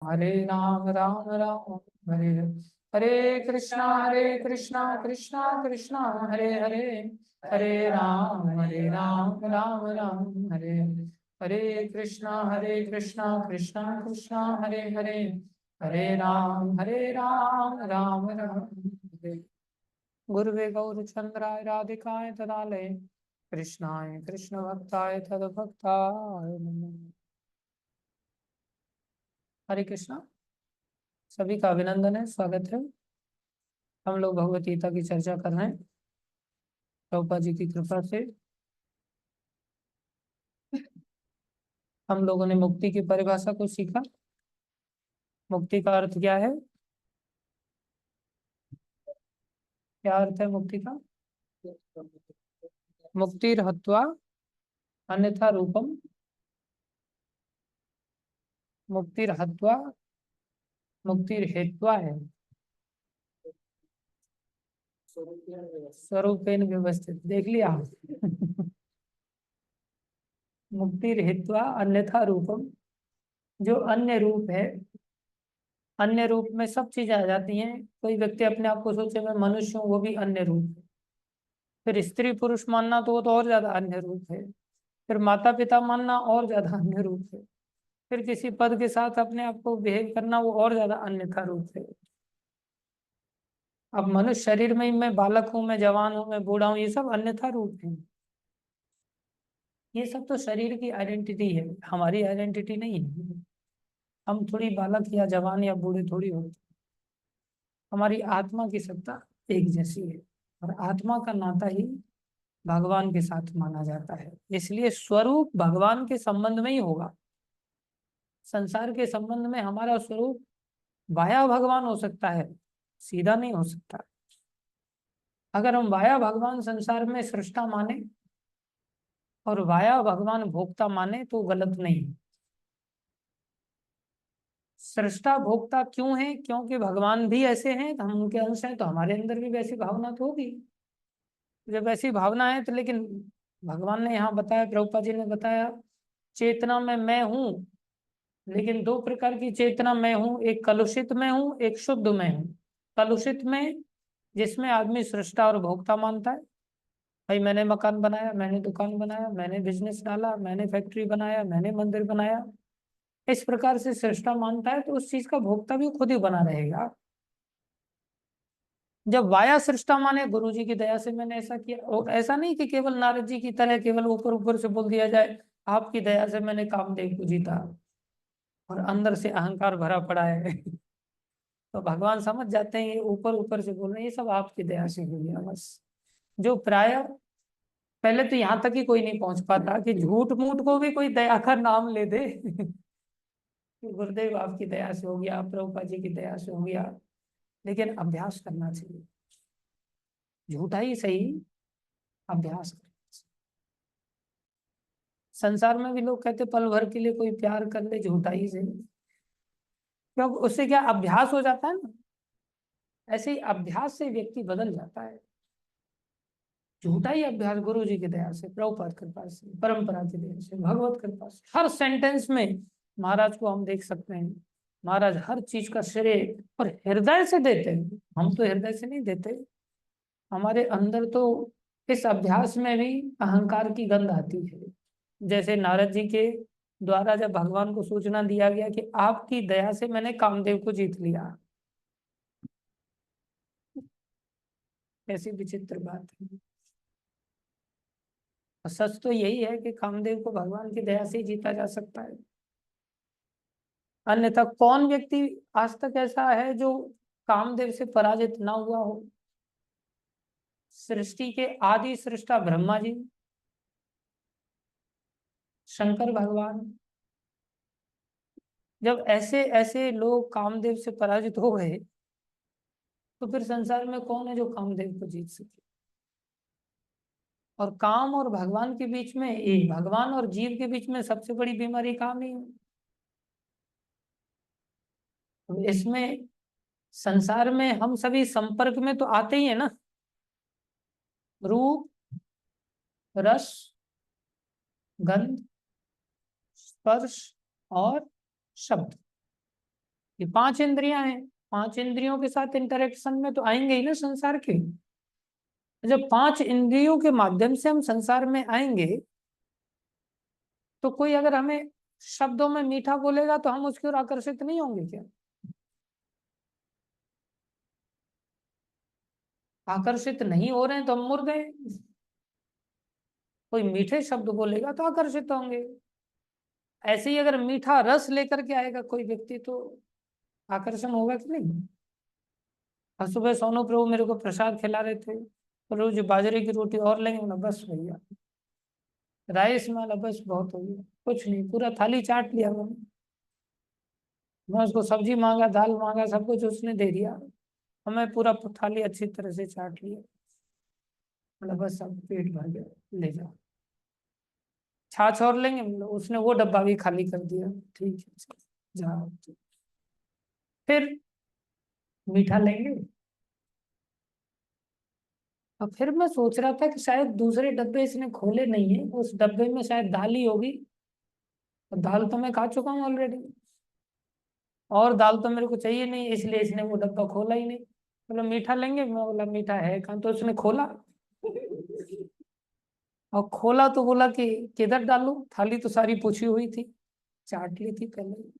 हरे राम राम राम हरे हरे, हरे कृष्णा कृष्णा कृष्णा हरे हरे, हरे राम राम राम हरे हरे, हरे कृष्णा कृष्णा कृष्णा हरे हरे, हरे राम राम राम हरे। गुरुवे गौरचंद्राय राधिकाय तदालय कृष्णाय कृष्ण भक्ताय तद्भक्ताय नमः। हरे कृष्णा। सभी का अभिनंदन है, स्वागत है। हम लोग भगवत गीता की चर्चा कर रहे हैं प्रभुपाद जी की कृपा से। हम लोगों ने मुक्ति की परिभाषा को सीखा। मुक्ति का अर्थ क्या है? क्या अर्थ है मुक्ति का? मुक्तिर हत्वा अन्यथा रूपम, मुक्तिर हत्वा मुक्तिर हेत्वा है, स्वरूपेण व्यवस्थित। देख लिया? मुक्तिर हेत्वा अन्यथा रूपम, जो अन्य रूप है। अन्य रूप में सब चीजें आ जाती हैं। कोई व्यक्ति अपने आप को सोचे मैं मनुष्य हूँ, वो भी अन्य रूप है। फिर स्त्री पुरुष मानना तो वो तो और ज्यादा अन्य रूप है। फिर माता पिता मानना और ज्यादा अन्य रूप है। फिर किसी पद के साथ अपने आप को बिहेव करना वो और ज्यादा अन्यथा रूप है। अब मनुष्य शरीर में ही मैं बालक हूँ, मैं जवान हूँ, मैं बूढ़ा हूँ, ये सब अन्यथा रूप है। ये सब तो शरीर की आइडेंटिटी है, हमारी आइडेंटिटी नहीं है। हम थोड़ी बालक या जवान या बूढ़े थोड़ी होते। हमारी आत्मा की सत्ता एक जैसी है, और आत्मा का नाता ही भगवान के साथ माना जाता है। इसलिए स्वरूप भगवान के संबंध में ही होगा। संसार के संबंध में हमारा स्वरूप वाया भगवान हो सकता है, सीधा नहीं हो सकता। अगर हम वाया भगवान संसार में सृष्टा माने और वाया भगवान भोक्ता माने तो गलत नहीं। सृष्टा भोक्ता क्यों है? क्योंकि भगवान भी ऐसे हैं, हम उनके अंश हैं, तो हमारे अंदर भी वैसी भावना तो होगी। जब ऐसी भावना है तो लेकिन भगवान ने यहाँ बताया, प्रभुपाद जी ने बताया, चेतना में मैं हूँ। लेकिन दो प्रकार की चेतना मैं हूँ, एक कलुषित में हूँ, एक शुद्ध में हूँ। कलुषित में जिसमें आदमी सृष्टा और भोक्ता मानता है। भाई मैंने मकान बनाया, मैंने दुकान बनाया, मैंने बिजनेस डाला, मैंने फैक्ट्री बनाया, मैंने मंदिर बनाया, इस प्रकार से सृष्टा मानता है तो उस चीज का भोक्ता भी खुद ही बना रहेगा। जब वाया सृष्टा माने गुरु जी की दया से मैंने ऐसा किया, और ऐसा नहीं कि केवल नारद जी की तरह केवल ऊपर ऊपर से बोल दिया जाए आपकी दया से मैंने कामदेव को जीता, और अंदर से अहंकार भरा पड़ा है। तो भगवान समझ जाते हैं ये ऊपर ऊपर से बोल रहे हैं, ये सब आपकी दया से हुई है बस। जो प्राय पहले तो यहाँ तक ही कोई नहीं पहुंच पाता कि झूठ मूठ को भी कोई दया का नाम ले दे। कि गुरुदेव आपकी दया से हो गया, प्रभुपाद जी की दया से हो गया। लेकिन अभ्यास करना चाहिए, झूठा ही सही, अभ्यास करना चाहिए। संसार में भी लोग कहते पल भर के लिए कोई प्यार कर ले, झूठा ही सही, क्योंकि उससे क्या अभ्यास हो जाता है ना। ऐसे ही अभ्यास से व्यक्ति बदल जाता है। झूठा ही अभ्यास गुरु जी की दया से, प्रभुपाद कृपा से, परंपरा की दया से, भगवत कृपा से, हर सेंटेंस में महाराज को हम देख सकते हैं। महाराज हर चीज का श्रेय और हृदय से देते हैं। हम तो हृदय से नहीं देते। हमारे अंदर तो इस अभ्यास में भी अहंकार की गंध आती है। जैसे नारद जी के द्वारा जब भगवान को सूचना दिया गया कि आपकी दया से मैंने कामदेव को जीत लिया, ऐसी विचित्र बात है। और सच तो यही है कि कामदेव को भगवान की दया से ही जीता जा सकता है। अन्यथा कौन व्यक्ति आज तक ऐसा है जो कामदेव से पराजित ना हुआ हो? सृष्टि के आदि सृष्टा ब्रह्मा जी, शंकर भगवान, जब ऐसे ऐसे लोग कामदेव से पराजित हो गए तो फिर संसार में कौन है जो कामदेव को जीत सके? और काम और भगवान के बीच में, ये भगवान और जीव के बीच में सबसे बड़ी बीमारी काम ही है। तो इसमें संसार में हम सभी संपर्क में तो आते ही है ना। रूप, रस, गंध, स्पर्श और शब्द, ये 5 इंद्रियां हैं, 5 इंद्रियों के साथ इंटरेक्शन में तो आएंगे ही ना संसार के। जब 5 इंद्रियों के माध्यम से हम संसार में आएंगे, तो कोई अगर हमें शब्दों में मीठा बोलेगा तो हम उसकी ओर आकर्षित नहीं होंगे क्या? आकर्षित नहीं हो रहे हैं तो हम मुर्गे हैं। कोई मीठे शब्द बोलेगा तो आकर्षित होंगे। ऐसे ही अगर मीठा रस लेकर के आएगा कोई व्यक्ति तो आकर्षण होगा कि नहीं? और सुबह सोनू प्रभु मेरे को प्रसाद खिला रहे थे, तो रोज बाजरे की रोटी और लेंगे ना, बस भैया राइस वाला बस बहुत हो गया, कुछ नहीं, पूरा थाली चाट लिया मैंने। मैं उसको सब्जी मांगा, दाल मांगा, सब कुछ उसने दे दिया, हमें पूरा थाली अच्छी तरह से चाट लिया। मतलब बस सब पेट भर गया, ले जाओ। छाछ और लेंगे, मतलब उसने वो डब्बा भी खाली कर दिया। ठीक है, जाओ। फिर मीठा लेंगे। और फिर मैं सोच रहा था कि शायद दूसरे डब्बे इसने खोले नहीं है, उस डब्बे में शायद दाल ही होगी। और दाल तो मैं खा चुका हूँ ऑलरेडी, और दाल तो मेरे को चाहिए नहीं, इसलिए इसने वो डब्बा खोला ही नहीं। बोला मीठा लेंगे, मैं बोला मीठा है कहाँ, तो उसने खोला। और खोला तो बोला कि किधर डालूं, थाली तो सारी पूछी हुई थी, चाट ली थी पहले।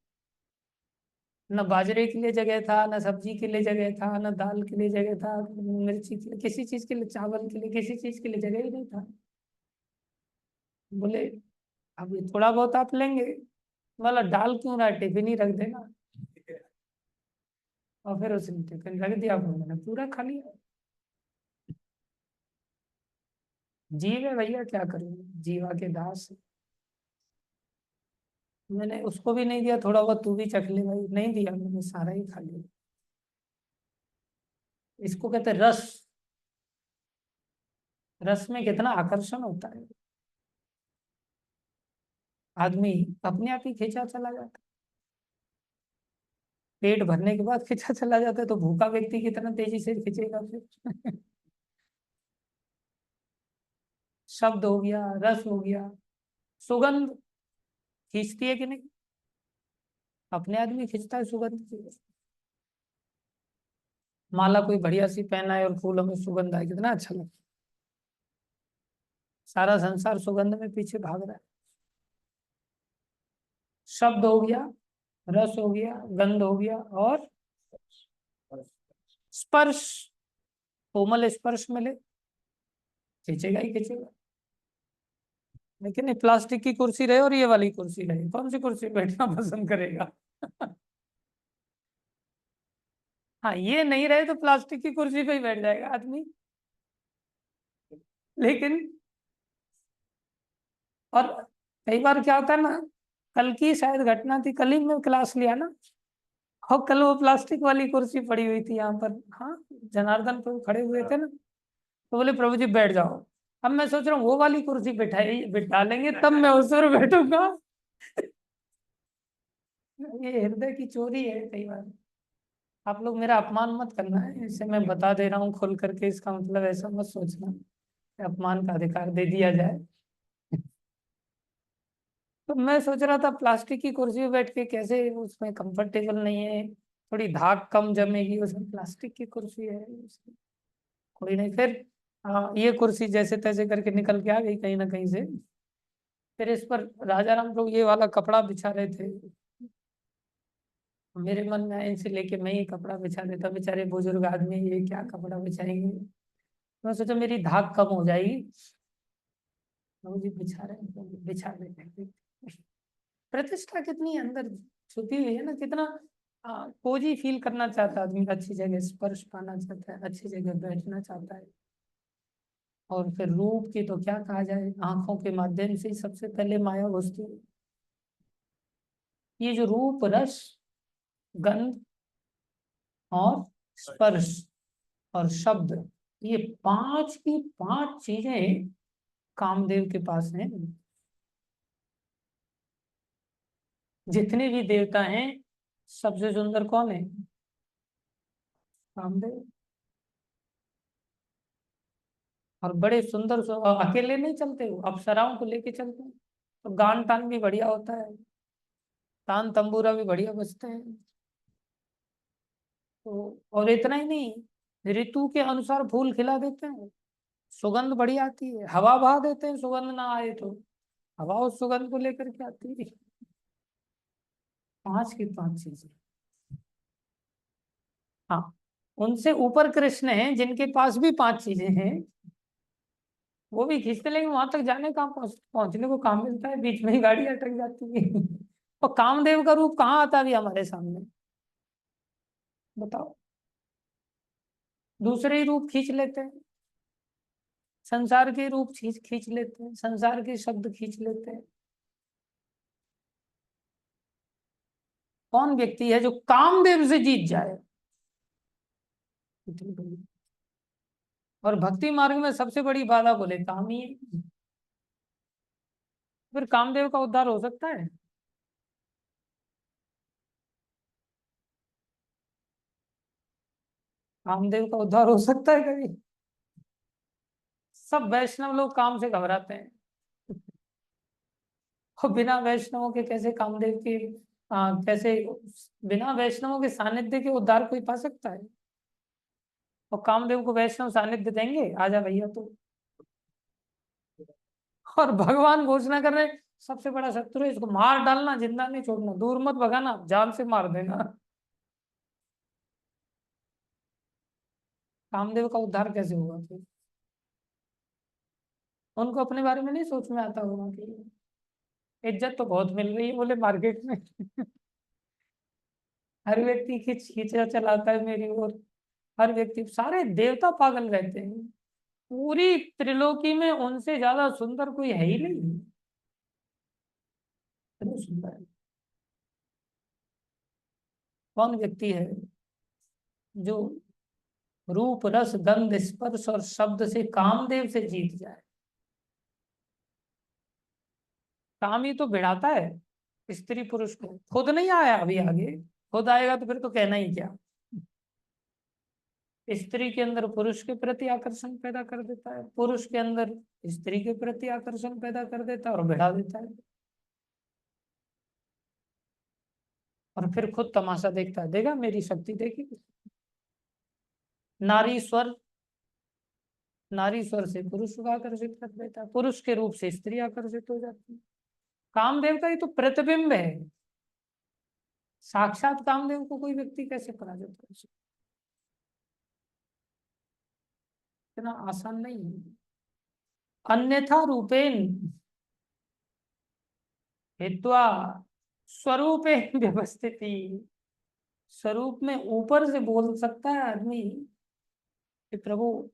न बाजरे के लिए जगह था, न सब्जी के लिए जगह था, न दाल के लिए जगह था, न मिर्ची के लिए, किसी चीज के लिए, चावल के लिए, किसी चीज के लिए जगह ही नहीं था। बोले अब ये थोड़ा बहुत आप लेंगे। बोला डाल क्यों रहा है, टिफिन ही रख देना। और फिर उसने टिफिन रख दिया, फिर मैंने पूरा खा लिया। जीव है भैया, क्या करूँ, जीवा के दास। मैंने उसको भी नहीं दिया, थोड़ा बहुत तू भी चख ले भाई, नहीं दिया, मैंने सारा ही खा लिया। इसको कहते हैं रस। रस में कितना आकर्षण होता है, आदमी अपने आप ही खींचा चला जाता है। पेट भरने के बाद खींचा चला जाता है, तो भूखा व्यक्ति कितना तेजी से खींचेगा फिर। शब्द हो गया, रस हो गया, सुगंध खींचती है कि नहीं? अपने आदमी खींचता है सुगंध। माला कोई बढ़िया सी पहना है और फूलों में सुगंध आए, कितना अच्छा लगता है। सारा संसार सुगंध में पीछे भाग रहा है। शब्द हो गया, रस हो गया, गंध हो गया, और स्पर्श। कोमल स्पर्श मिले, खींचेगा ही खींचेगा। लेकिन ये प्लास्टिक की कुर्सी रहे और ये वाली कुर्सी रहे, कौन सी कुर्सी पे बैठना पसंद करेगा? हाँ, ये नहीं रहे तो प्लास्टिक की कुर्सी पे ही बैठ जाएगा आदमी। लेकिन और कई बार क्या होता है ना, कल की शायद घटना थी, कल ही मैं क्लास लिया ना, और कल वो प्लास्टिक वाली कुर्सी पड़ी हुई थी यहाँ पर। हाँ, जनार्दन प्रभु खड़े हुए थे ना, तो बोले प्रभु जी बैठ जाओ। अब मैं सोच रहा हूँ वो वाली कुर्सी बिठा लेंगे, तब मैं उस पर बैठूंगा। ये हृदय की चोरी है कई बार। आप लोग मेरा अपमान मत करना है, इसे मैं बता दे रहा हूँ खोल करके, इसका मतलब ऐसा मत सोचना कि अपमान का अधिकार दे दिया जाए। तो मैं सोच रहा था प्लास्टिक की कुर्सी पे बैठ के कैसे, उसमें कंफर्टेबल नहीं है, थोड़ी धाक कम जमेगी उसमें, प्लास्टिक की कुर्सी है उसमें। कोई नहीं, फिर ये कुर्सी जैसे तैसे करके निकल के आ गई कहीं ना कहीं से। फिर इस पर राजा राम लोग ये वाला कपड़ा बिछा रहे थे। मेरे मन में इनसे लेके मैं ही कपड़ा बिछा देता, बेचारे बुजुर्ग आदमी ये क्या कपड़ा बिछाएंगे। मैं सोचा मेरी धाक कम हो जाएगी, मुझे बिछा रहे हैं, तो बिछा देते हैं। प्रतिष्ठा कितनी अंदर छुपी हुई है ना, कितना कोजी फील करना चाहता है आदमी, अच्छी जगह स्पर्श पाना चाहता है, अच्छी जगह बैठना चाहता है। और फिर रूप की तो क्या कहा जाए, आंखों के माध्यम से ही सबसे पहले माया घुसती है। ये जो रूप, रस, गंध और स्पर्श और शब्द, ये 5 की 5 चीजें कामदेव के पास हैं। जितने भी देवता हैं, सबसे सुंदर कौन है? कामदेव। और बड़े सुंदर अकेले नहीं चलते, वो अप्सराओं को लेके चलते हैं। तो गान टान भी बढ़िया होता है, तान तंबूरा भी बढ़िया बजते हैं। तो और इतना ही नहीं, ऋतु के अनुसार फूल खिला देते हैं, सुगंध बड़ी आती है, हवा बहा देते हैं, सुगंध ना आए तो हवा उस सुगंध को लेकर के आती है। पांच की पांच चीजें। हाँ, उनसे ऊपर कृष्ण हैं जिनके पास भी पांच चीजें हैं, वो भी खींचते, लेकिन वहां तक जाने कहाँ पहुंचने को काम मिलता है, बीच में ही गाड़ी अटक जाती है। और कामदेव का रूप कहाँ आता भी हमारे सामने, बताओ। दूसरे ही रूप खींच लेते हैं, संसार के रूप खींच खींच लेते हैं, संसार के शब्द खींच लेते हैं। कौन व्यक्ति है जो कामदेव से जीत जाए? इतनी बड़ी। और भक्ति मार्ग में सबसे बड़ी बाधा बोले काम ही है। फिर कामदेव का उद्धार हो सकता है? कामदेव का उद्धार हो सकता है कभी? सब वैष्णव लोग काम से घबराते हैं। और बिना वैष्णवों के कैसे कामदेव के कैसे, बिना वैष्णवों के सानिध्य के उद्धार कोई पा सकता है? और कामदेव को वैष्णव सानिध्य देंगे, आजा भैया तो। और भगवान घोषणा कर रहे हैं, सबसे बड़ा शत्रु है, इसको मार डालना, जिंदा नहीं छोड़ना, दूर मत भगाना, जान से मार देना। कामदेव का उद्धार कैसे होगा फिर? उनको अपने बारे में नहीं सोच में आता होगा कि इज्जत तो बहुत मिल रही है बोले मार्केट में। हर व्यक्ति खींच खींचा चलाता है मेरी ओर, हर व्यक्ति, सारे देवता पागल रहते हैं, पूरी त्रिलोकी में उनसे ज्यादा सुंदर कोई है ही नहीं। इतने सुंदर है। कौन व्यक्ति है जो रूप रस गंध स्पर्श और शब्द से कामदेव से जीत जाए? काम ही तो भिड़ाता है स्त्री पुरुष को, खुद नहीं आया अभी, आगे खुद आएगा तो फिर तो कहना ही क्या। स्त्री के अंदर पुरुष के प्रति आकर्षण पैदा कर देता है, पुरुष के अंदर स्त्री के प्रति आकर्षण पैदा कर देता है और भिड़ा देता है। और फिर खुद तमाशा देखता है, देगा मेरी शक्ति देखी। नारी स्वर, नारी स्वर से पुरुष को आकर्षित कर देता है, पुरुष के रूप से स्त्री आकर्षित हो जाती है। कामदेव का ये तो प्रतिबिंब है, साक्षात कामदेव को कोई व्यक्ति कैसे पराजित कर सकता? इतना आसान नहीं है। अन्यथा रूपेण हित्वा स्वरूपे व्यवस्थिति। स्वरूप में ऊपर से बोल सकता है आदमी कि प्रभु,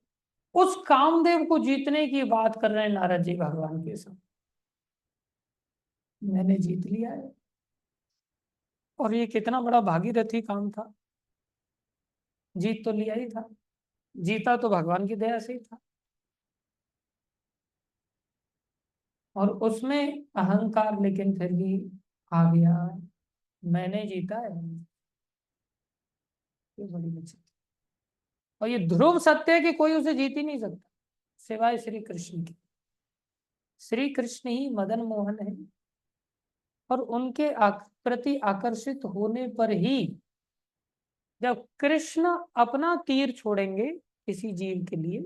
उस कामदेव को जीतने की बात कर रहे हैं नारद जी भगवान के साथ, मैंने जीत लिया है। और ये कितना बड़ा भागीरथी काम था, जीत तो लिया ही था, जीता तो भगवान की दया से ही था। और उसमें अहंकार लेकिन फिर भी आ गया, मैंने जीता है, ये बड़ी विचित्र। और ये ध्रुव सत्य है कि कोई उसे जीत ही नहीं सकता सिवाय श्री कृष्ण के। श्री कृष्ण ही मदन मोहन है, और उनके प्रति आकर्षित होने पर ही, जब कृष्ण अपना तीर छोड़ेंगे किसी जीव के लिए,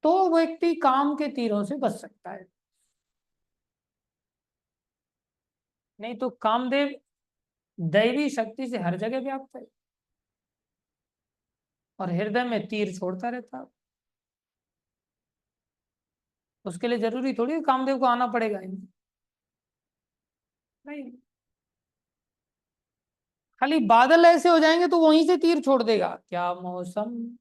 तो व्यक्ति काम के तीरों से बच सकता है। नहीं तो कामदेव दैवी शक्ति से हर जगह व्याप्त है और हृदय में तीर छोड़ता रहता है। उसके लिए जरूरी थोड़ी है कामदेव को आना पड़ेगा इनमें। नहीं, खाली बादल ऐसे हो जाएंगे तो वहीं से तीर छोड़ देगा, क्या मौसम।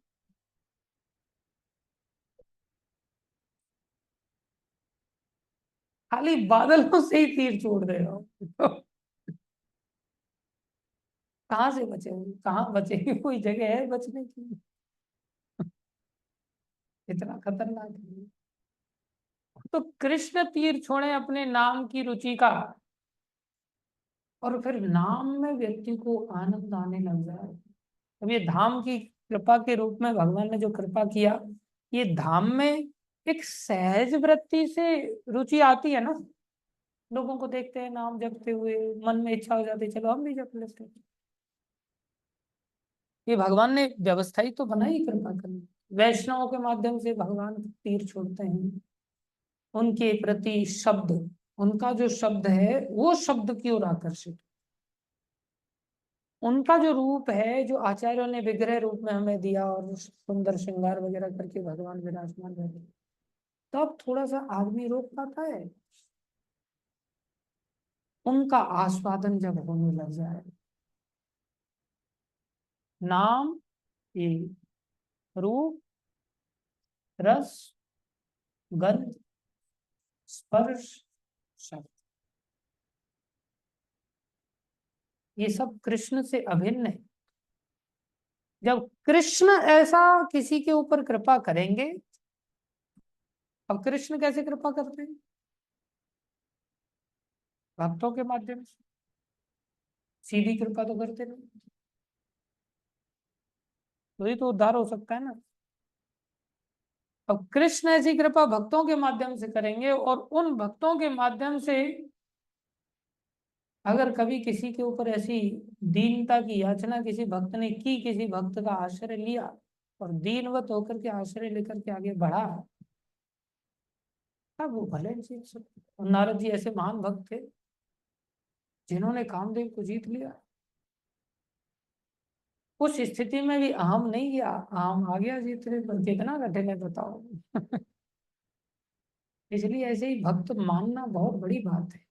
खाली बादलों से ही तीर छोड़ देगा। तो कहाँ से बचेंगे, कहाँ बचेंगे, कोई जगह है बचने की? इतना खतरनाक है। तो कृष्ण तीर छोड़े अपने नाम की रुचि का, और फिर नाम में व्यक्ति को आनंद आने लग जाए। अब ये धाम की कृपा के रूप में भगवान ने जो कृपा किया, ये धाम में एक सहज वृत्ति से रुचि आती है ना। लोगों को देखते हैं नाम जपते हुए, मन में इच्छा हो जाती है, चलो हम भी जप लेते हैं। ये भगवान ने व्यवस्था ही तो बनाई कृपा करनी। वैष्णवों के माध्यम से भगवान तीर छोड़ते हैं, उनके प्रति शब्द, उनका जो शब्द है वो शब्द की ओर आकर्षित, उनका जो रूप है जो आचार्यों ने विग्रह रूप में हमें दिया और सुंदर श्रृंगार वगैरह करके भगवान विराजमान रहे, तब थोड़ा सा आदमी रोक पाता है। उनका आस्वादन जब होने लग जाए, नाम, ये रूप, रस, गंध, स्पर्श, शब्द, ये सब कृष्ण से अभिन्न है। जब कृष्ण ऐसा किसी के ऊपर कृपा करेंगे, अब कृष्ण कैसे कृपा करते हैं? भक्तों के माध्यम से। सीधी कृपा तो करते नहीं, वही तो उद्धार हो सकता है ना। अब कृष्ण ऐसी कृपा भक्तों के माध्यम से करेंगे, और उन भक्तों के माध्यम से अगर कभी किसी के ऊपर ऐसी दीनता की याचना किसी भक्त ने की, किसी भक्त का आश्रय लिया और दीनवत होकर के आश्रय लेकर के आगे बढ़ा, तब वो भले जीत सकते। और नारद जी ऐसे महान भक्त थे जिन्होंने कामदेव को जीत लिया। उस स्थिति में भी अहम नहीं गया, अहम आ गया जीतने पर। कितना कठिन है बताओ। इसलिए ऐसे ही भक्त मानना बहुत बड़ी बात है।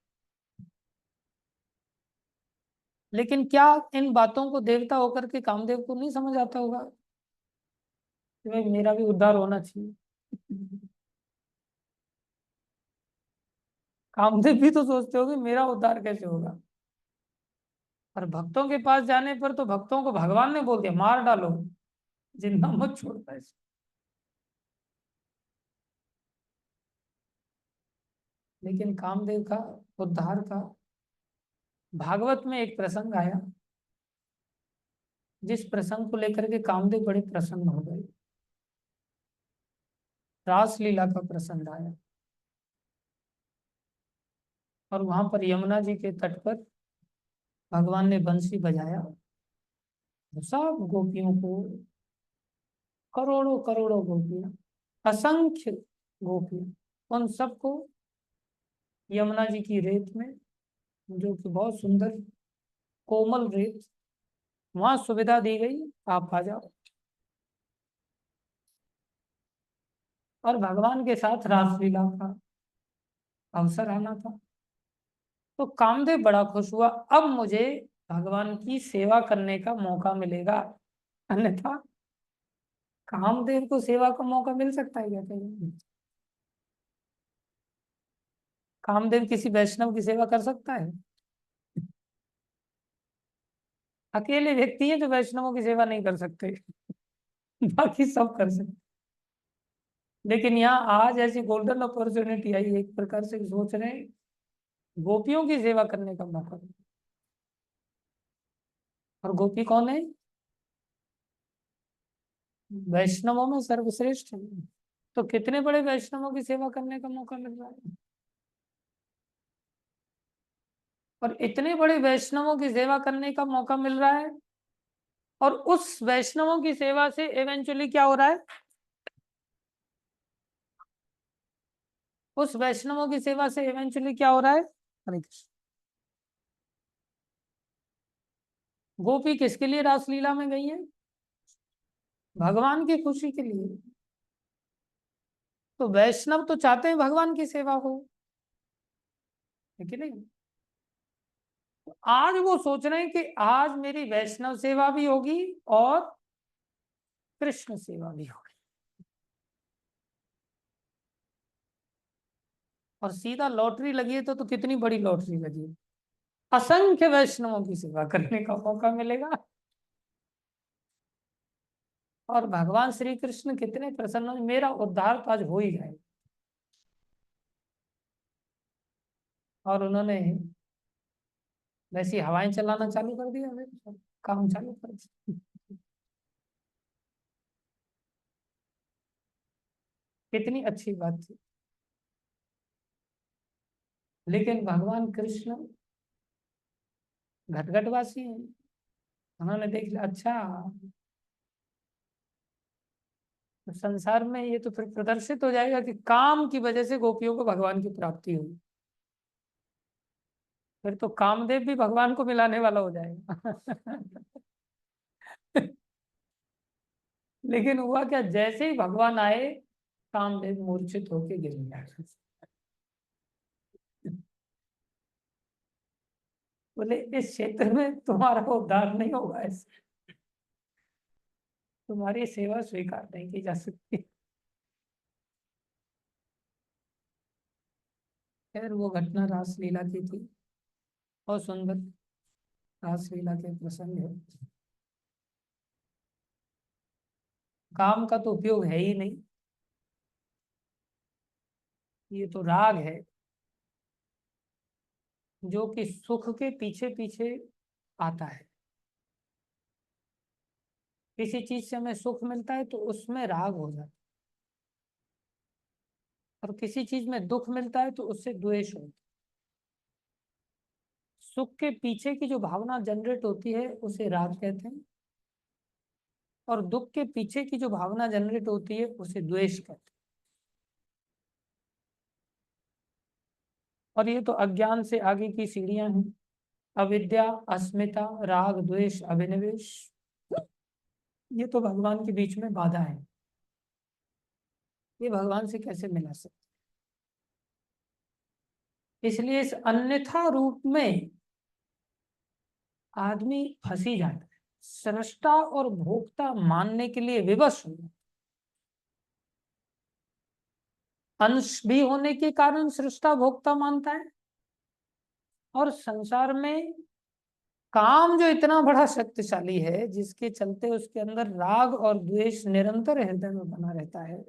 लेकिन क्या इन बातों को देवता होकर के कामदेव को नहीं समझ आता होगा कि भाई मेरा भी उद्धार होना चाहिए? कामदेव भी तो सोचते होगे मेरा उद्धार कैसे होगा। और भक्तों के पास जाने पर तो भक्तों को भगवान ने बोल दिया मार डालो, जिंदा मत छोड़ता है। लेकिन कामदेव का उद्धार का भागवत में एक प्रसंग आया, जिस प्रसंग को लेकर के कामदेव बड़े प्रसन्न हो गए। रासलीला का प्रसंग आया, और वहां पर यमुना जी के तट पर भगवान ने बंसी बजाया। सब गोपियों को, करोड़ों करोड़ों गोपियां, असंख्य गोपियां, उन सबको यमुना जी की रेत में, जो कि बहुत सुंदर कोमल रेत, वहां सुविधा दी गई, आप आ जाओ। और भगवान के साथ रासलीला का अवसर आना था। तो कामदेव बड़ा खुश हुआ, अब मुझे भगवान की सेवा करने का मौका मिलेगा। अन्यथा कामदेव को सेवा का मौका मिल सकता है क्या कहीं? कामदेव किसी वैष्णव की सेवा कर सकता है? अकेले व्यक्ति है जो वैष्णवों की सेवा नहीं कर सकते। बाकी सब कर सकते। लेकिन यहाँ आज ऐसी गोल्डन अपॉर्चुनिटी आई, एक प्रकार से सोच रहे हैं गोपियों की सेवा करने का मौका। और गोपी कौन है? वैष्णवों में सर्वश्रेष्ठ है। तो कितने बड़े वैष्णवों की सेवा करने का मौका मिल रहा है। और इतने बड़े वैष्णवों की सेवा करने का मौका मिल रहा है, और उस वैष्णवों की सेवा से इवेंचुअली क्या हो रहा है? उस वैष्णवों की सेवा से इवेंचुअली क्या हो रहा है? हरे कृष्ण। गोपी किसके लिए रासलीला में गई है? भगवान की खुशी के लिए। तो वैष्णव तो चाहते हैं भगवान की सेवा हो, है कि नहीं? तो आज वो सोच रहे हैं कि आज मेरी वैष्णव सेवा भी होगी और कृष्ण सेवा भी होगी। और सीधा लॉटरी लगी है तो कितनी बड़ी लॉटरी लगी है। असंख्य वैष्णवों की सेवा करने का मौका मिलेगा। और भगवान श्री कृष्ण कितने प्रसन्न हो, मेरा उद्धार तो आज हो ही जाए। और उन्होंने वैसी हवाएं चलाना चालू कर दिया, काम चालू कर दिया। कितनी अच्छी बात थी। लेकिन भगवान कृष्ण घटघटवासी हैं, उन्होंने देख लिया अच्छा तो संसार में ये तो फिर प्रदर्शित हो जाएगा कि काम की वजह से गोपियों को भगवान की प्राप्ति हुई। फिर तो कामदेव भी भगवान को मिलाने वाला हो जाएगा। लेकिन हुआ क्या, जैसे ही भगवान आए कामदेव मूर्छित होके गिर गया। बोले इस क्षेत्र में तुम्हारा उद्धार नहीं होगा, ऐसे तुम्हारी सेवा स्वीकार नहीं की जा सकती। खैर वो घटना रासलीला की थी, और सुंदर रासलीला के प्रसंग है। काम का तो उपयोग है ही नहीं, ये तो राग है जो कि सुख के पीछे पीछे आता है। किसी चीज से हमें सुख मिलता है तो उसमें राग हो जाता है, और किसी चीज में दुख मिलता है तो उससे द्वेष होता है। सुख के पीछे की जो भावना जनरेट होती है उसे राग कहते हैं, और दुख के पीछे की जो भावना जनरेट होती है उसे द्वेष कहते हैं। और ये तो अज्ञान से आगे की सीढ़ियां हैं। अविद्या, अस्मिता, राग, द्वेष, अभिनिवेश, ये तो भगवान के बीच में बाधा है। ये भगवान से कैसे मिला सकते। इसलिए इस अन्यथा रूप में आदमी फंसी जाता है, सृष्टा और भोक्ता मानने के लिए विवश हो जाता है। अंश भी होने के कारण सृष्टा भोक्ता मानता है, और संसार में काम जो इतना बड़ा शक्तिशाली है जिसके चलते उसके अंदर राग और द्वेष निरंतर हृदय में बना रहता है,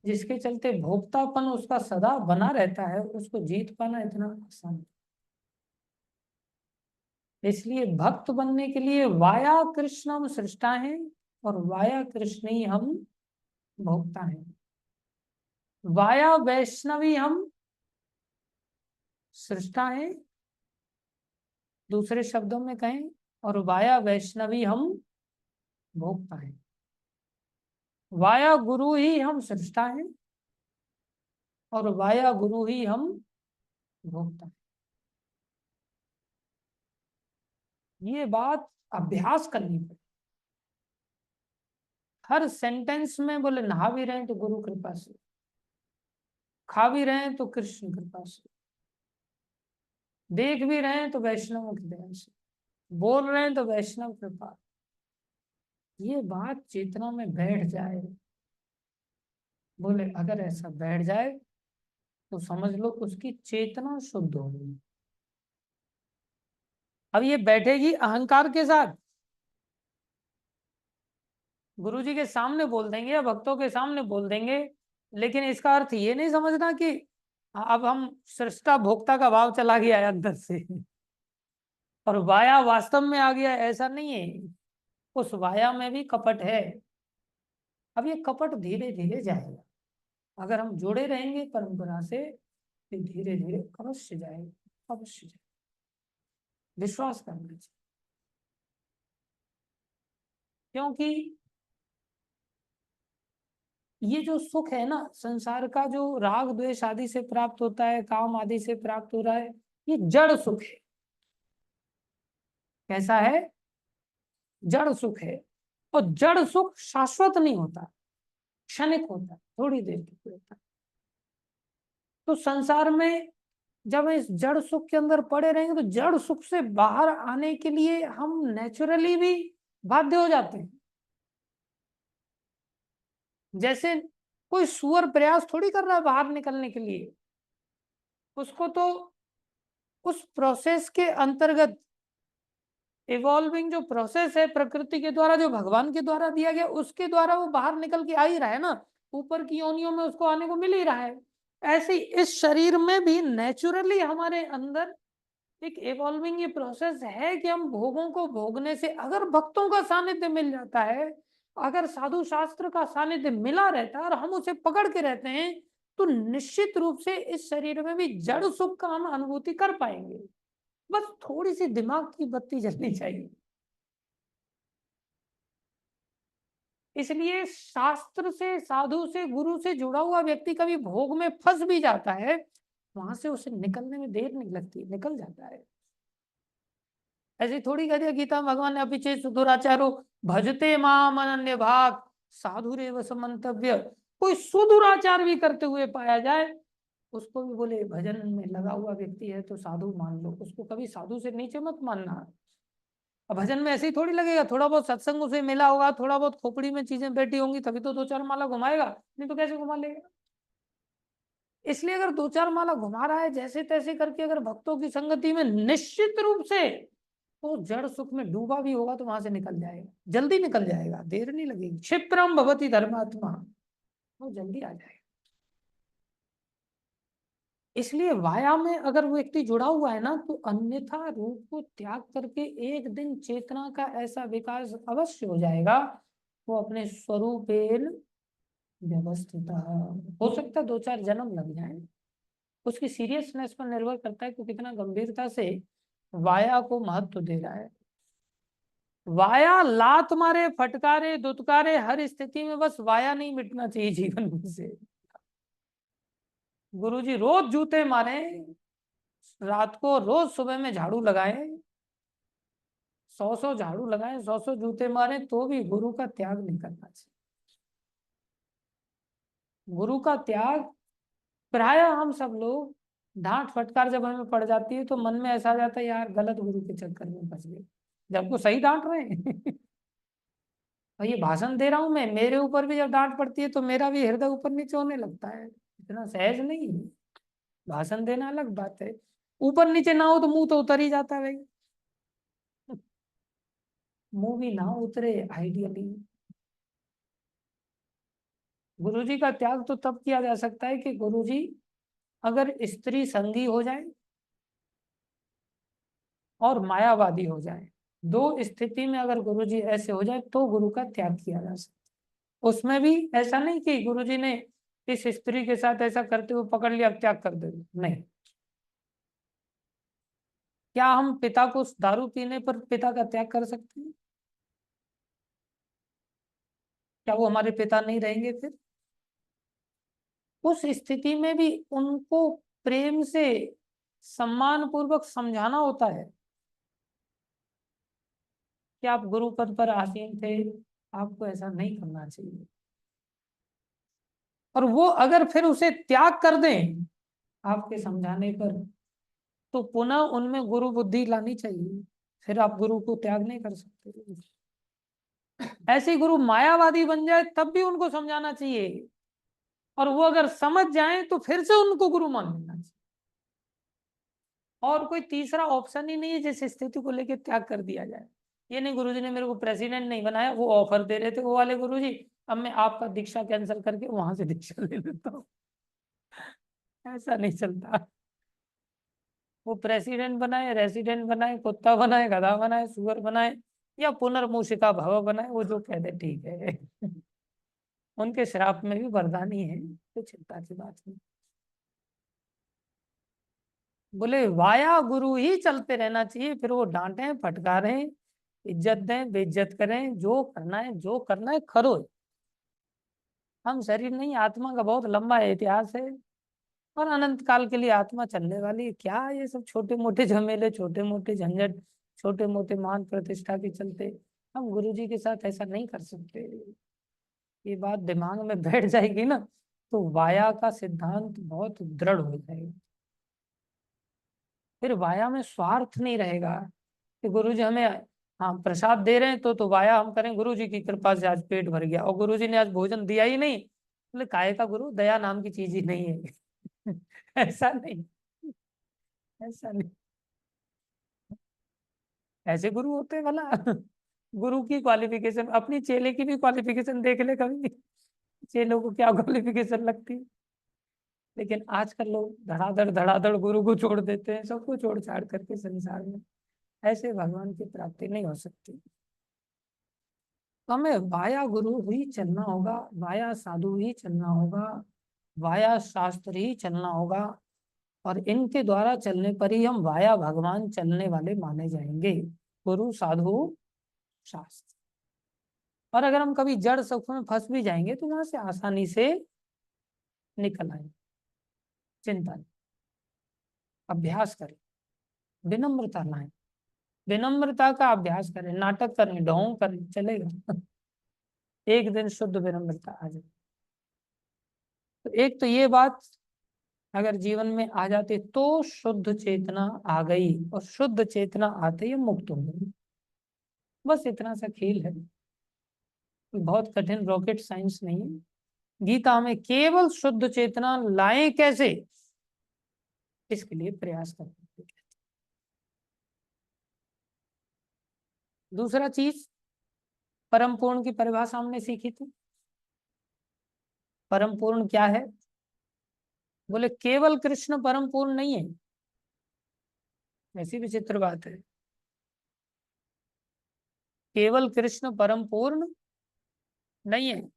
जिसके चलते भोक्तापन उसका सदा बना रहता है, उसको जीत पाना इतना आसान है। इसलिए भक्त बनने के लिए वाया कृष्ण हम सृष्टा हैं, और वाया कृष्ण ही हम भोक्ता हैं। वाया वैष्णवी हम सृष्टा हैं, दूसरे शब्दों में कहें, और वाया वैष्णवी हम भोक्ता हैं। वाया गुरु ही हम सृष्टा हैं, और वाया गुरु ही हम भोक्ता हैं। ये बात अभ्यास करनी पड़े। हर सेंटेंस में बोले नहा भी रहे हैं तो गुरु कृपा से, खा भी रहे हैं तो कृष्ण कृपा से, देख भी रहे हैं तो वैष्णव की दया से, बोल रहे हैं तो वैष्णव कृपा। ये बात चेतना में बैठ जाए, बोले अगर ऐसा बैठ जाए तो समझ लो उसकी चेतना शुद्ध हो गई। अब ये बैठेगी अहंकार के साथ, गुरु जी के सामने बोल देंगे या भक्तों के सामने बोल देंगे, लेकिन इसका अर्थ ये नहीं समझना कि अब हम सृष्टा भोक्ता का भाव चला गया है अंदर से और वाया वास्तव में आ गया, ऐसा नहीं है। उस वाया में भी कपट है। अब ये कपट धीरे धीरे जाएगा, अगर हम जुड़े रहेंगे परंपरा से तो धीरे धीरे अवश्य जाएगा, अवश्य जाएगा। विश्वास करना चाहिए, क्योंकि ये जो सुख है ना संसार का, जो राग द्वेष आदि से प्राप्त होता है, काम आदि से प्राप्त हो रहा है, ये जड़ सुख है। कैसा है? जड़ सुख है। और जड़ सुख शाश्वत नहीं होता, क्षणिक होता है, थोड़ी देर के लिए होता है। तो संसार में जब इस जड़ सुख के अंदर पड़े रहेंगे तो जड़ सुख से बाहर आने के लिए हम नेचुरली भी बाध्य हो जाते हैं। जैसे कोई सुअर प्रयास थोड़ी कर रहा है बाहर निकलने के लिए, उसको तो उस प्रोसेस के अंतर्गत, इवॉल्विंग जो प्रोसेस है प्रकृति के द्वारा, जो भगवान के द्वारा दिया गया, उसके द्वारा वो बाहर निकल के आ ही रहा है ना, ऊपर की योनियों में उसको आने को मिल ही रहा है। ऐसे ही इस शरीर में भी नेचुरली हमारे अंदर एक इवॉल्विंग ये प्रोसेस है कि हम भोगों को भोगने से, अगर भक्तों का सानिध्य मिल जाता है, अगर साधु शास्त्र का सानिध्य मिला रहता है और हम उसे पकड़ के रहते हैं, तो निश्चित रूप से इस शरीर में भी जड़ सुख का हम अनुभूति कर पाएंगे। बस थोड़ी सी दिमाग की बत्ती जलनी चाहिए। इसलिए शास्त्र से, साधु से, गुरु से जुड़ा हुआ व्यक्ति कभी भोग में फंस भी जाता है, वहां से उसे निकलने में देर नहीं लगती, निकल जाता है। ऐसे थोड़ी कह दिया गीता में भगवान ने, अपिचे सुदुराचारो भजते माम अनन्य भाग साधुरेव समंतव्य। कोई सुदुराचार भी करते हुए पाया जाए, उसको भी बोले भजन में लगा हुआ व्यक्ति है तो साधु मान लो, उसको कभी साधु से नीचे मत मानना। अब भजन में ऐसे ही थोड़ी लगेगा, थोड़ा बहुत सत्संग उसे मिला होगा, थोड़ा बहुत खोपड़ी में चीजें बैठी होंगी तभी तो दो चार माला घुमाएगा, नहीं तो कैसे घुमा लेगा। इसलिए अगर दो चार माला घुमा रहा है जैसे तैसे करके, अगर भक्तों की संगति में, निश्चित रूप से तो जड़ सुख में डूबा भी होगा तो वहां से निकल जाएगा, जल्दी निकल जाएगा, देर नहीं लगेगी। क्षिप्रम भवति धर्मात्मा, वो जल्दी आ जाएगा। इसलिए वाया में अगर वो व्यक्ति जुड़ा हुआ है ना, तो अन्यथा रूप को त्याग करके एक दिन चेतना का ऐसा विकास अवश्य हो जाएगा, वो अपने स्वरूपेन व्यवस्थित हो सकता है, दो चार जन्म लग जाए। उसकी सीरियसनेस पर निर्भर करता है कि कितना गंभीरता से वाया को महत्व दे रहा है। वाया लात मारे, फटकारे, दुत्कारे, हर स्थिति में बस वाया नहीं मिटना चाहिए जीवन में से। गुरुजी रोज जूते मारे, रात को रोज सुबह में झाड़ू लगाए, 100 झाड़ू लगाए, 100 जूते मारे, तो भी गुरु का त्याग नहीं करना चाहिए। गुरु का त्याग, प्राय हम सब लोग डांट फटकार जब हमें पड़ जाती है तो मन में ऐसा आ जाता है, यार गलत गुरु के चक्कर में फंस गए, जबको सही डांट रहे हैं। और ये भाषण दे रहा हूं मैं, मेरे ऊपर भी जब डांट पड़ती है तो मेरा भी हृदय ऊपर नीचे होने लगता है, इतना सहज नहीं है। भाषण देना अलग बात है, ऊपर नीचे ना हो तो मुंह तो उतर ही जाता है भाई। मुंह भी ना उतरे आइडियली। गुरुजी का त्याग तो तब किया जा सकता है कि गुरुजी अगर स्त्री संगी हो जाए और मायावादी हो जाए, दो स्थिति में अगर गुरुजी ऐसे हो जाए तो गुरु का त्याग किया जा सकता है। उसमें भी ऐसा नहीं कि गुरुजी ने इस स्त्री के साथ ऐसा करते हुए पकड़ लिया, अब त्याग कर दे, नहीं। क्या हम पिता को दारू पीने पर पिता का त्याग कर सकते हैं? क्या वो हमारे पिता नहीं रहेंगे फिर? उस स्थिति में भी उनको प्रेम से, सम्मान पूर्वक समझाना होता है कि आप गुरु पद पर आसीन थे, आपको ऐसा नहीं करना चाहिए। और वो अगर फिर उसे त्याग कर दें आपके समझाने पर, तो पुनः उनमें गुरु बुद्धि लानी चाहिए, फिर आप गुरु को त्याग नहीं कर सकते। ऐसे गुरु मायावादी बन जाए तब भी उनको समझाना चाहिए, और वो अगर समझ जाए तो फिर से उनको गुरु मान लेना चाहिए। और कोई तीसरा ऑप्शन ही नहीं है जिस स्थिति को लेकर त्याग कर दिया जाए। ये नहीं गुरुजी ने मेरे को प्रेसिडेंट नहीं बनाया, वो ऑफर दे रहे थे वो वाले गुरुजी, अब मैं आपका दीक्षा कैंसिल करके वहां से दीक्षा ले लेता हूँ, ऐसा नहीं चलता। वो प्रेसिडेंट बनाए, रेसिडेंट बनाए, कुत्ता बनाए, गधा बनाए, सुअर बनाए, या पुनर्मूषिका भव बनाए, वो जो कह दे ठीक है। उनके श्राप में भी वरदानी है, तो चिंता की बात नहीं। बोले वाया गुरु ही चलते रहना चाहिए, फिर वो डांटें फटकारें, इज्जत दें बेइज्जत करें, जो करना है, जो करना है करो। हम शरीर नहीं, आत्मा का बहुत लंबा इतिहास है, और अनंत काल के लिए आत्मा चलने वाली है। क्या ये सब छोटे मोटे झमेले, छोटे मोटे झंझट, छोटे मोटे मान प्रतिष्ठा के चलते हम गुरु जी के साथ ऐसा नहीं कर सकते। ये बात दिमाग में बैठ जाएगी ना, तो वाया का सिद्धांत बहुत दृढ़ हो जाएगा। फिर वाया में स्वार्थ नहीं रहेगा कि गुरु जी हमें, हाँ प्रसाद दे रहे हैं तो वाया हम करें गुरु जी की कृपा से आज पेट भर गया, और गुरु जी ने आज भोजन दिया ही नहीं, बोले काय का गुरु, दया नाम की चीज ही नहीं है। ऐसा नहीं, ऐसा नहीं। ऐसे गुरु होते हैं भला? गुरु की क्वालिफिकेशन, अपनी चेले की भी क्वालिफिकेशन देख ले कभी, चेलों को क्या क्वालिफिकेशन लगती है। लेकिन आजकल लोग धड़ाधड़ धड़ाधड़ गुरु को छोड़ देते हैं, सबको छोड़ छाड़ करके संसार में, ऐसे भगवान की प्राप्ति नहीं हो सकती। तो हमें वाया गुरु ही चलना होगा, वाया साधु ही चलना होगा, वाया शास्त्र ही चलना होगा, और इनके द्वारा चलने पर ही हम वाया भगवान चलने वाले माने जाएंगे। गुरु, साधु, शास्त्र। और अगर हम कभी जड़ सुख में फंस भी जाएंगे तो वहां से आसानी से निकल आए। चिंता नहीं, अभ्यास करें, विनम्रता लाएं, विनम्रता का अभ्यास करें, नाटक करें, ढोंग करें, चलेगा। एक दिन शुद्ध विनम्रता आ जाए। तो एक तो ये बात अगर जीवन में आ जाती तो शुद्ध चेतना आ गई, और शुद्ध चेतना आते ही मुक्त हो गई। बस इतना सा खेल है, बहुत कठिन रॉकेट साइंस नहीं है। गीता में केवल शुद्ध चेतना लाएं कैसे, इसके लिए प्रयास करते हैं। दूसरा चीज, परम पूर्ण की परिभाषा हमने सीखी थी। परम पूर्ण क्या है? बोले केवल कृष्ण परम पूर्ण नहीं है। ऐसी विचित्र बात है, केवल कृष्ण परम पूर्ण नहीं है।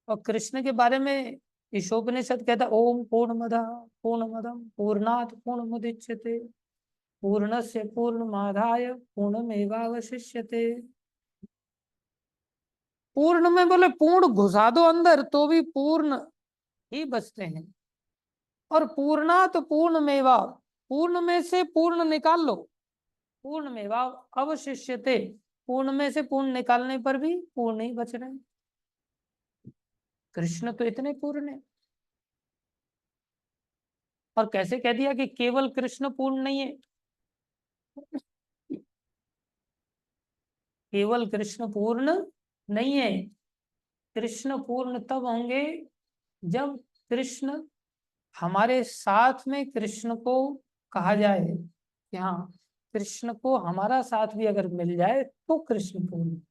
और कृष्ण के बारे में ईशोपनिषद कहता है, ओम पूर्णमदः पूर्णमदम पूर्णात् पूर्णमुदच्यते पूर्णस्य पूर्णमादाय पूर्णमेवावशिष्यते। पूर्ण में बोले पूर्ण घुसा दो अंदर तो भी पूर्ण ही बचते हैं, और पूर्णात पूर्ण मेवा, पूर्ण में से पूर्ण निकाल लो, पूर्ण मेवा अवशिष्यते, पूर्ण में से पूर्ण निकालने पर भी पूर्ण ही बच रहे हैं। कृष्ण तो इतने पूर्ण है, और कैसे कह दिया कि केवल कृष्ण पूर्ण नहीं है? केवल कृष्ण पूर्ण नहीं है। कृष्ण पूर्ण तब होंगे जब कृष्ण हमारे साथ में, कृष्ण को कहा जाए कि हाँ, कृष्ण को हमारा साथ भी अगर मिल जाए तो कृष्ण पूर्ण।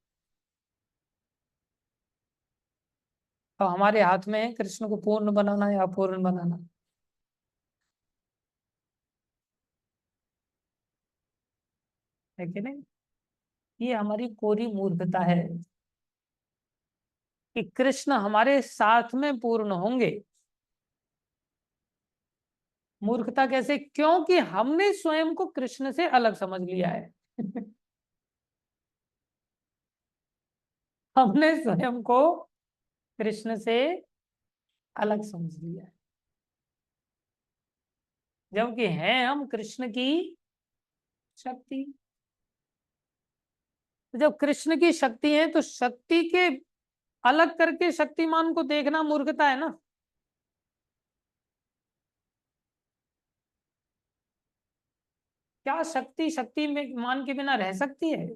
तो हमारे हाथ में है कृष्ण को पूर्ण बनाना या अपूर्ण बनाना। है कि नहीं? ये हमारी कोरी मूर्खता है कि कृष्ण हमारे साथ में पूर्ण होंगे। मूर्खता कैसे? क्योंकि हमने स्वयं को कृष्ण से अलग समझ लिया है। हमने स्वयं को कृष्ण से अलग समझ लिया है, जबकि हैं हम कृष्ण की शक्ति। तो जब कृष्ण की शक्ति है तो शक्ति के अलग करके शक्तिमान को देखना मूर्खता है ना। क्या शक्ति शक्ति में मान के बिना रह सकती है?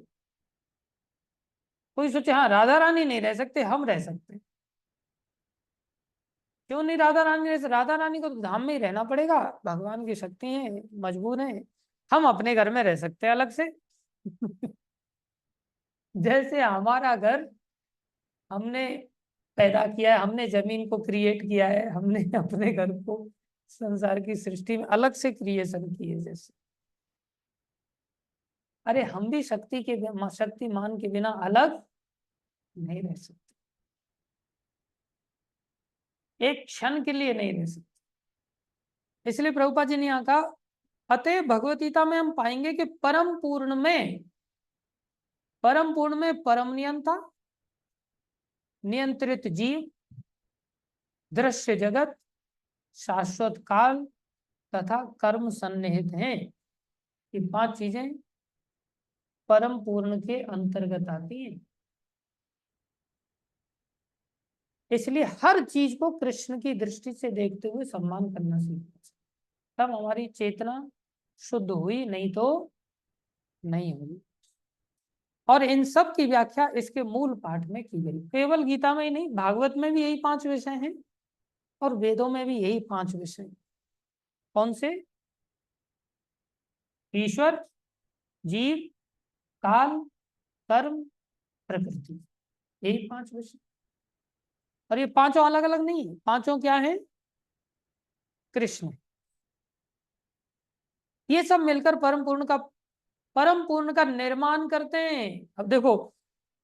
कोई सोचे हाँ राधा रानी नहीं रह सकते, हम रह सकते। क्यों नहीं राधा रानी रह सकते? राधा रानी को तो धाम में ही रहना पड़ेगा, भगवान की शक्ति है, मजबूर है। हम अपने घर में रह सकते हैं अलग से। जैसे हमारा घर हमने पैदा किया है, हमने जमीन को क्रिएट किया है, हमने अपने घर को संसार की सृष्टि में अलग से क्रिएशन की है। जैसे अरे हम भी शक्तिमान के बिना अलग नहीं रह सकते, एक क्षण के लिए नहीं रह सकते। इसलिए प्रभुपाद जी ने यहाँ कहा, अतः भगवत गीता में हम पाएंगे कि परम पूर्ण में परम नियंता, नियंत्रित जीव, दृश्य जगत, शाश्वत काल तथा कर्म सन्निहित हैं। ये 5 चीजें परम पूर्ण के अंतर्गत आती हैं। इसलिए हर चीज को कृष्ण की दृष्टि से देखते हुए सम्मान करना सीखना, तब हमारी चेतना शुद्ध हुई, नहीं तो नहीं हुई। और इन सब की व्याख्या इसके मूल पाठ में की गई। केवल गीता में ही नहीं, भागवत में भी यही 5 विषय हैं, और वेदों में भी यही 5 विषय। कौन से? ईश्वर, जीव, काल, कर्म, प्रकृति, यही 5 विषय। और ये पांचों अलग अलग नहीं है, पांचों क्या है? कृष्ण। ये सब मिलकर परम पूर्ण का निर्माण करते हैं। अब देखो,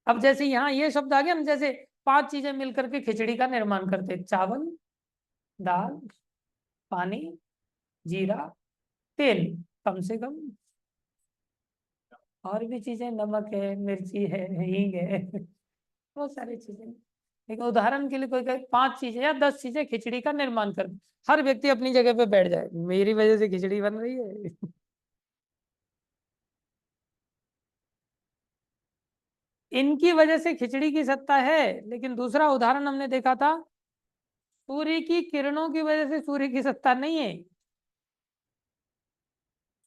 अब जैसे यहाँ ये शब्द आ गया ना, जैसे 5 चीजें मिलकर के खिचड़ी का निर्माण करते हैं, चावल, दाल, पानी, जीरा, तेल, कम से कम, और भी चीजें, नमक है, मिर्ची है, हींग है, बहुत सारी चीजें। लेकिन उदाहरण के लिए कोई कहे 5 चीजें या 10 चीजें खिचड़ी का निर्माण कर, हर व्यक्ति अपनी जगह पे बैठ जाए, मेरी वजह से खिचड़ी बन रही है। इनकी वजह से खिचड़ी की सत्ता है। लेकिन दूसरा उदाहरण हमने देखा था, सूर्य की किरणों की वजह से सूर्य की सत्ता नहीं है,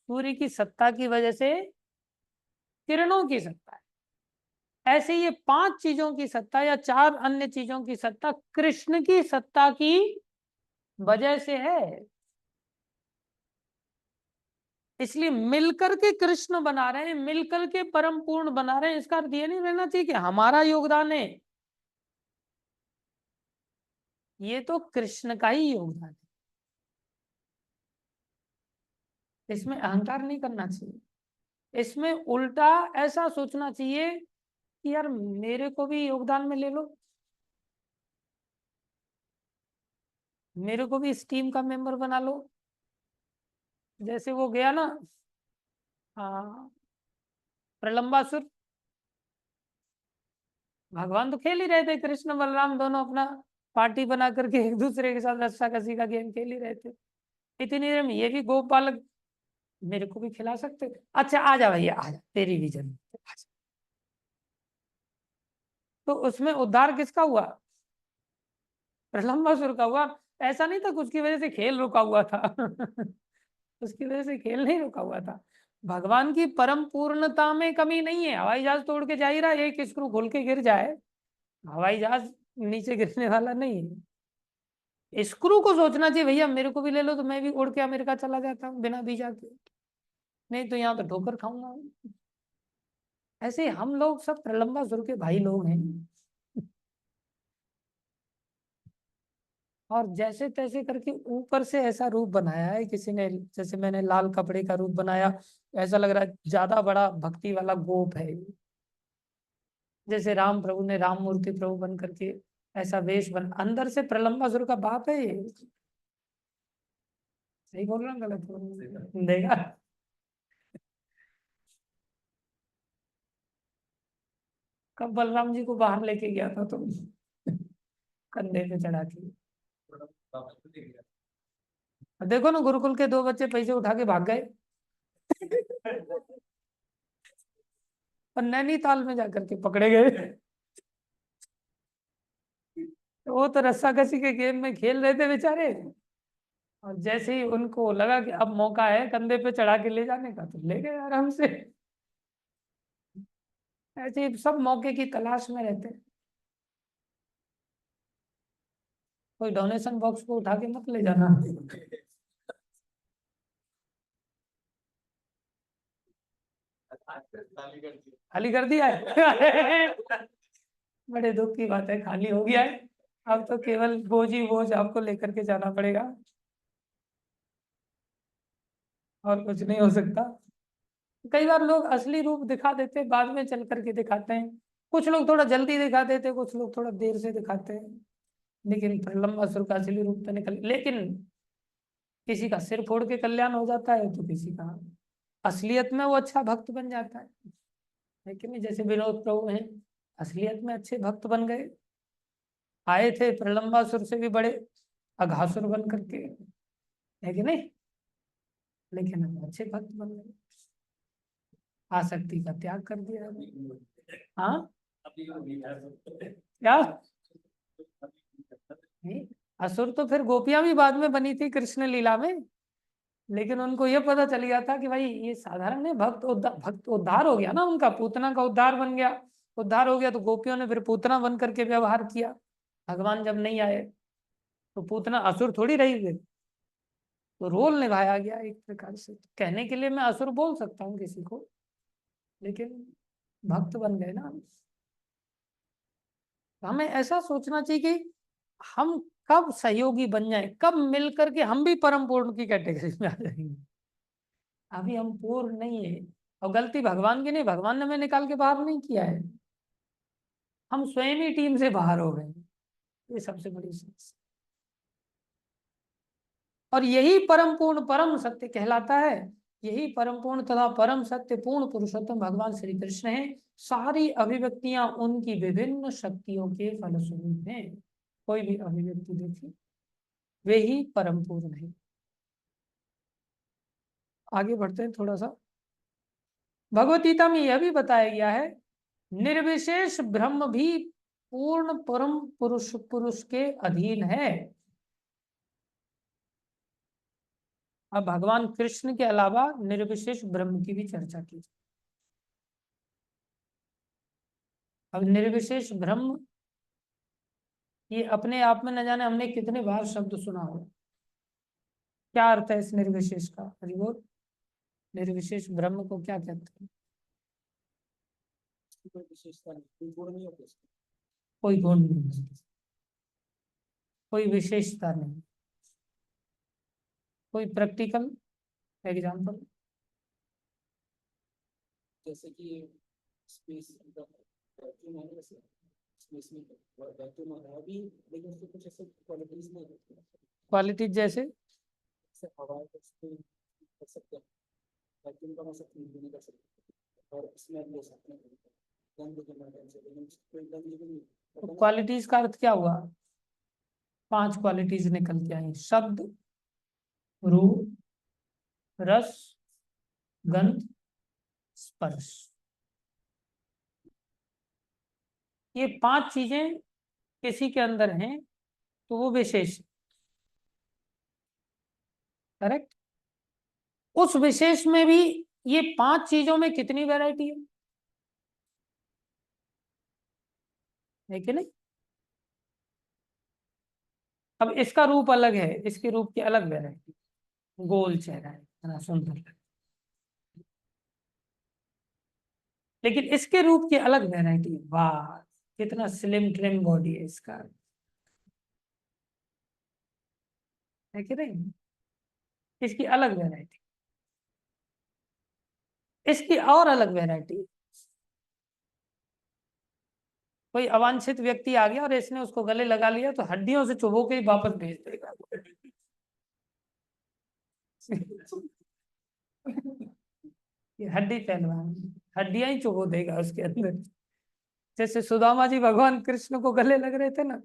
सूर्य की सत्ता की वजह से किरणों की सत्ता है। ऐसे ये 5 चीजों की सत्ता या 4 अन्य चीजों की सत्ता कृष्ण की सत्ता की वजह से है। इसलिए मिलकर के कृष्ण बना रहे हैं, मिलकर के परम पूर्ण बना रहे हैं। इसका अर्थ ये नहीं रहना चाहिए कि हमारा योगदान है, ये तो कृष्ण का ही योगदान है। इसमें अहंकार नहीं करना चाहिए, इसमें उल्टा ऐसा सोचना चाहिए कि यार मेरे को भी योगदान में ले लो, मेरे को भी इस टीम का मेंबर बना लो। जैसे वो गया ना, हाँ, प्रलंबासुर, भगवान तो खेल ही रहे थे, कृष्ण बलराम दोनों अपना पार्टी बना करके एक दूसरे के साथ रस्सा कसी का गेम खेल ही रहे थे। इतनी देर में ये भी गोपालक मेरे को भी खिला सकते, अच्छा आ जा भैया आ जा, तेरी भी जन्म। तो उसमें उद्धार किसका हुआ? प्रलंबासुर का हुआ। ऐसा नहीं था कि उसकी वजह से खेल रुका हुआ था। उसकी वजह से खेल नहीं रुका हुआ था। भगवान की परम पूर्णता में कमी नहीं है। हवाई जहाज तोड़ के जा ही रहा है, एक स्क्रू खोल के गिर जाए, हवाई जहाज नीचे गिरने वाला नहीं है। स्क्रू को सोचना चाहिए भैया मेरे को भी ले लो तो मैं भी उड़ के अमेरिका चला जाता हूँ बिना वीजा के, नहीं तो यहाँ तो ठोकर खाऊंगा। ऐसे हम लोग सब प्रलंबासुर के भाई लोग हैं। और जैसे तैसे करके ऊपर से ऐसा रूप बनाया है किसी ने, जैसे मैंने लाल कपड़े का रूप बनाया, ऐसा लग रहा है ज्यादा बड़ा भक्ति वाला गोप है। जैसे राम प्रभु ने राम मूर्ति प्रभु बन करके ऐसा वेश बन, अंदर से प्रलंबासुर का बाप है ये। सही बोल रहा हूँ गलत बोल रहा हूँ? देखा, कब बलराम जी को बाहर लेके गया था तुम, कंधे पे चढ़ा के। देखो ना गुरुकुल के 2 बच्चे पैसे उठा के भाग गए। और नैनीताल में जाकर के पकड़े गए। तो वो तो रस्साकसी के गेम में खेल रहे थे बेचारे, और जैसे ही उनको लगा कि अब मौका है कंधे पे चढ़ा के ले जाने का, तो ले गए आराम से। ऐसे ही सब मौके की तलाश में रहते हैं। कोई डोनेशन बॉक्स को उठा के मत ले जाना। खाली कर दिया है। बड़े दुख की बात है, खाली हो गया है। अब तो केवल बोझ ही बोझ आपको लेकर के जाना पड़ेगा, और कुछ नहीं हो सकता। कई बार लोग असली रूप दिखा देते, बाद में चल करके दिखाते हैं। कुछ लोग थोड़ा जल्दी दिखा देते, कुछ लोग थोड़ा देर से दिखाते हैं। लेकिन प्रलंबासुर का असली रूप तो निकल, लेकिन किसी का सिर फोड़ के कल्याण हो जाता है तो किसी का असलियत में वो अच्छा भक्त बन जाता है कि नहीं? जैसे विनोद प्रभु हैं, असलियत में अच्छे भक्त बन गए, आए थे प्रलंबासुर से भी बड़े अघासुर बन करके, है कि नहीं? लेकिन हम अच्छे भक्त बन गए, आसक्ति का त्याग कर दिया। हाँ, क्या नहीं, असुर तो फिर गोपियां भी बाद में बनी थी कृष्ण लीला में। लेकिन उनको ये पता चल गया था कि भाई ये साधारण है, भक्त उद्धार हो गया ना उनका, पूतना का उद्धार बन गया। उद्धार हो गया तो गोपियों ने फिर पूतना बन करके व्यवहार किया। भगवान जब नहीं आए तो पूतना असुर थोड़ी रही फिर, तो रोल निभाया गया एक प्रकार से। कहने के लिए मैं असुर बोल सकता हूँ किसी को, लेकिन भक्त बन गए ना। तो हमें ऐसा सोचना चाहिए कि हम कब सहयोगी बन जाए, कब मिल करके हम भी परम पूर्ण की कैटेगरी में आ जाएंगे। अभी हम पूर्ण नहीं है। और गलती भगवान की नहीं, भगवान ने हमें निकाल के बाहर नहीं किया है, हम स्वयं ही टीम से बाहर हो गए। ये सबसे बड़ी समस्या, और यही परम पूर्ण परम सत्य कहलाता है। यही परम पूर्ण तथा परम सत्य पूर्ण पुरुषोत्तम भगवान श्री कृष्ण हैं। सारी अभिव्यक्तियां उनकी विभिन्न शक्तियों के फलस्वरूप हैं। कोई भी अभिव्यक्ति देखिए, वे ही परम पूर्ण है। आगे बढ़ते हैं थोड़ा सा। भगवत गीता में यह भी बताया गया है, निर्विशेष ब्रह्म भी पूर्ण परम पुरुष पुरुष के अधीन है। अब भगवान कृष्ण के अलावा निर्विशेष ब्रह्म की भी चर्चा की। अब निर्विशेष ब्रह्म, ये अपने आप में न जाने हमने कितने बार शब्द सुना हो। क्या अर्थ है इस निर्विशेष का? हरिबोल। निर्विशेष ब्रह्म को क्या कहते हैं? कोई विशेषता नहीं, कोई गुण नहीं होता इसका। कोई गुण नहीं, कोई विशेषता नहीं, कोई प्रैक्टिकल एग्जाम्पल? जैसे कि स्पेस वैक्यूम है, वैसे स्पेस में वैक्यूम है अभी, लेकिन उसके कुछ ऐसे क्वालिटीज नहीं होती। क्वालिटीज जैसे हवा कर सकते हैं, वैक्यूम का मतलब नहीं कर सकते, और स्मेल ले सकते हैं, गंध के माध्यम से, लेकिन कोई गंध नहीं। क्वालिटीज का अर्थ क्या हुआ? 5 क्वालिटीज निकल के आई, शब्द, रूप, रस, गंध, स्पर्श। ये 5 चीजें किसी के अंदर हैं तो वो विशेष, करेक्ट। उस विशेष में भी ये 5 चीजों में कितनी वैरायटी है कि नहीं? अब इसका रूप अलग है, इसके रूप की अलग वैरायटी। गोल चेहरा है ना, सुंदर लगता है। लेकिन इसके रूप की अलग वैरायटी है। वाह, कितना स्लिम ट्रिम बॉडी है इसका, है कि नहीं? इसकी अलग वैरायटी, इसकी और अलग वैरायटी। कोई अवांछित व्यक्ति आ गया और इसने उसको गले लगा लिया तो हड्डियों से चुभो के ही वापस भेज देगा। ये हड्डी पहलवान, हड्डियां ही चुभो देगा उसके अंदर। जैसे सुदामा जी भगवान कृष्ण को गले लग रहे थे ना,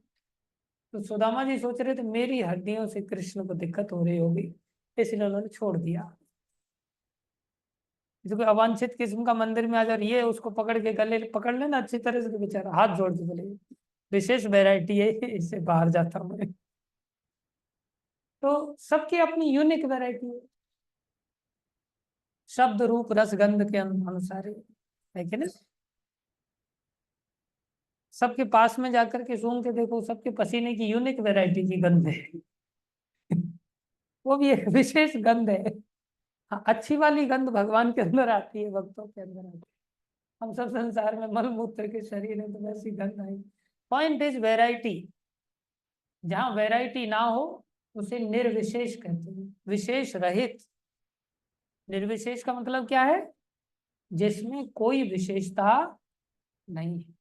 तो सुदामा जी सोच रहे थे मेरी हड्डियों से कृष्ण को दिक्कत हो रही होगी, इसलिए उन्होंने छोड़ दिया। जो कोई अवांछित किस्म का मंदिर में आ जा, ये उसको पकड़ के गले पकड़ लेना अच्छी तरह से, तो बेचारा हाथ जोड़ के बोले विशेष वैरायटी है, इससे बाहर जाता हूँ मैं। तो सबकी अपनी यूनिक वैरायटी है, शब्द रूप रस गंध के अनुसार है कि नहीं? सबके पास में जाकर के सूंघ के देखो, सबके पसीने की यूनिक वैरायटी की गंध है। वो भी एक विशेष गंध है। हाँ, अच्छी वाली गंध भगवान के अंदर आती है, भक्तों के अंदर आती है। हम सब संसार में मल मूत्र के शरीर है तो वैसी गंध आई। Point is variety. जहां वैरायटी ना हो उसे निर्विशेष कहते हैं, विशेष रहित। निर्विशेष का मतलब क्या है? जिसमें कोई विशेषता नहीं है।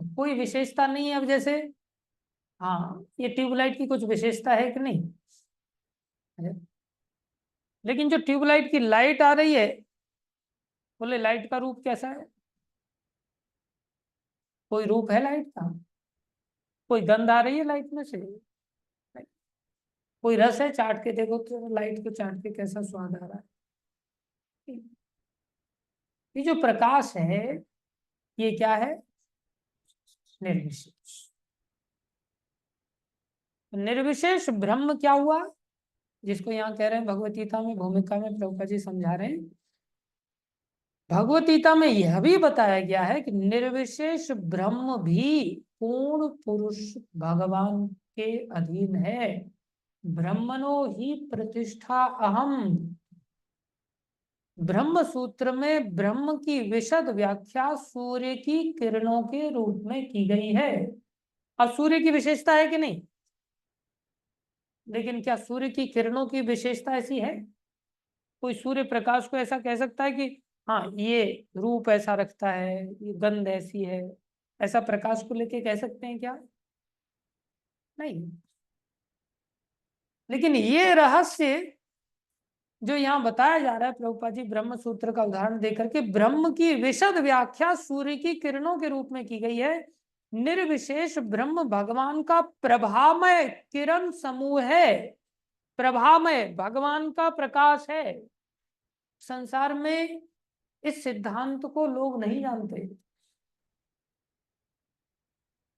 कोई विशेषता नहीं है। अब जैसे, हाँ, ये ट्यूबलाइट की कुछ विशेषता है कि नहीं है? लेकिन जो ट्यूबलाइट की लाइट आ रही है, बोले लाइट का रूप कैसा है? कोई रूप है लाइट का? कोई गंध आ रही है लाइट में से? कोई रस है? चाट के देखो तो लाइट को चाट के कैसा स्वाद आ रहा है। ये जो प्रकाश है, ये क्या है? निर्विशेष। निर्विशेष ब्रह्म क्या हुआ, जिसको यहाँ कह रहे हैं भगवत गीता में भूमिका में प्रभुपा जी समझा रहे हैं। भगवत गीता में यह भी बताया गया है कि निर्विशेष ब्रह्म भी पूर्ण पुरुष भगवान के अधीन है। ब्रह्मणो ही प्रतिष्ठा अहम। ब्रह्म सूत्र में ब्रह्म की विशद व्याख्या सूर्य की किरणों के रूप में की गई है। अब सूर्य की विशेषता है कि नहीं? लेकिन क्या सूर्य की किरणों की विशेषता ऐसी है? कोई सूर्य प्रकाश को ऐसा कह सकता है कि हाँ ये रूप ऐसा रखता है, ये गंध ऐसी है, ऐसा प्रकाश को लेके कह सकते हैं क्या? नहीं। लेकिन ये रहस्य जो यहाँ बताया जा रहा है प्रभुपाद जी ब्रह्म सूत्र का उदाहरण देकर के, ब्रह्म की विशद व्याख्या सूर्य की किरणों के रूप में की गई है। निर्विशेष ब्रह्म भगवान का प्रभामय किरण समूह है, प्रभामय भगवान का प्रकाश है। संसार में इस सिद्धांत को लोग नहीं जानते।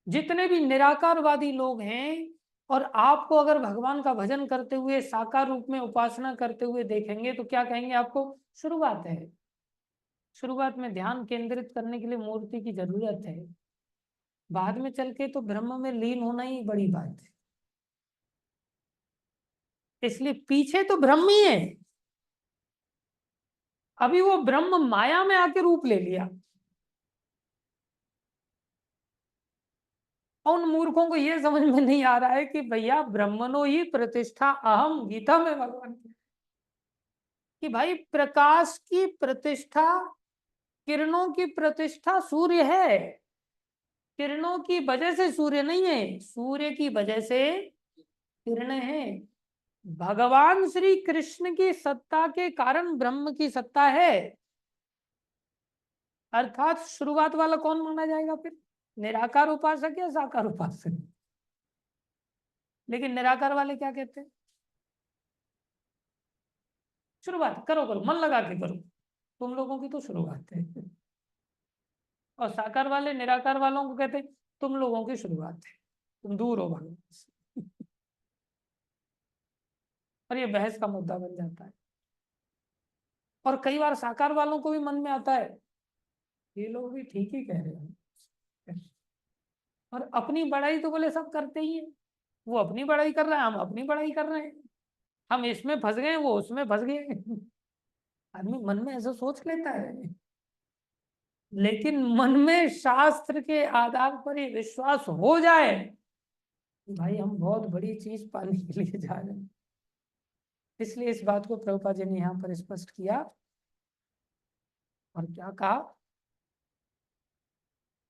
जितने भी निराकारवादी लोग हैं, और आपको अगर भगवान का भजन करते हुए साकार रूप में उपासना करते हुए देखेंगे तो क्या कहेंगे आपको? शुरुआत है, शुरुआत में ध्यान केंद्रित करने के लिए मूर्ति की जरूरत है, बाद में चल के तो ब्रह्म में लीन होना ही बड़ी बात है। इसलिए पीछे तो ब्रह्म ही है, अभी वो ब्रह्म माया में आके रूप ले लिया। और उन मूर्खों को ये समझ में नहीं आ रहा है कि भैया ब्रह्मणो ही प्रतिष्ठा अहम, गीता में भगवान कि भाई प्रकाश की प्रतिष्ठा, किरणों की प्रतिष्ठा सूर्य है। किरणों की वजह से सूर्य नहीं है, सूर्य की वजह से किरणें हैं। भगवान श्री कृष्ण की सत्ता के कारण ब्रह्म की सत्ता है। अर्थात शुरुआत वाला कौन माना जाएगा फिर? निराकार उपासक या साकार उपासक? लेकिन निराकार वाले क्या कहते हैं? शुरुआत करो करो, मन लगा के करो, तुम लोगों की तो शुरुआत है। और साकार वाले निराकार वालों को कहते हैं तुम लोगों की शुरुआत है, तुम दूर हो भगवान से। और ये बहस का मुद्दा बन जाता है। और कई बार साकार वालों को भी मन में आता है ये लोग भी ठीक ही कह रहे हैं, और अपनी बड़ाई तो बोले सब करते ही है। वो अपनी बड़ाई कर रहा है, हम अपनी बड़ाई कर रहे हैं, हम इसमें फंस गए, वो उसमें फंस गए। आदमी मन में ऐसा सोच लेता है, लेकिन मन में शास्त्र के आधार पर ये विश्वास हो जाए कि भाई हम बहुत बड़ी चीज पाने के लिए जा रहे हैं। इसलिए इस बात को प्रभुपाद जी ने यहाँ पर स्पष्ट किया। और क्या कहा?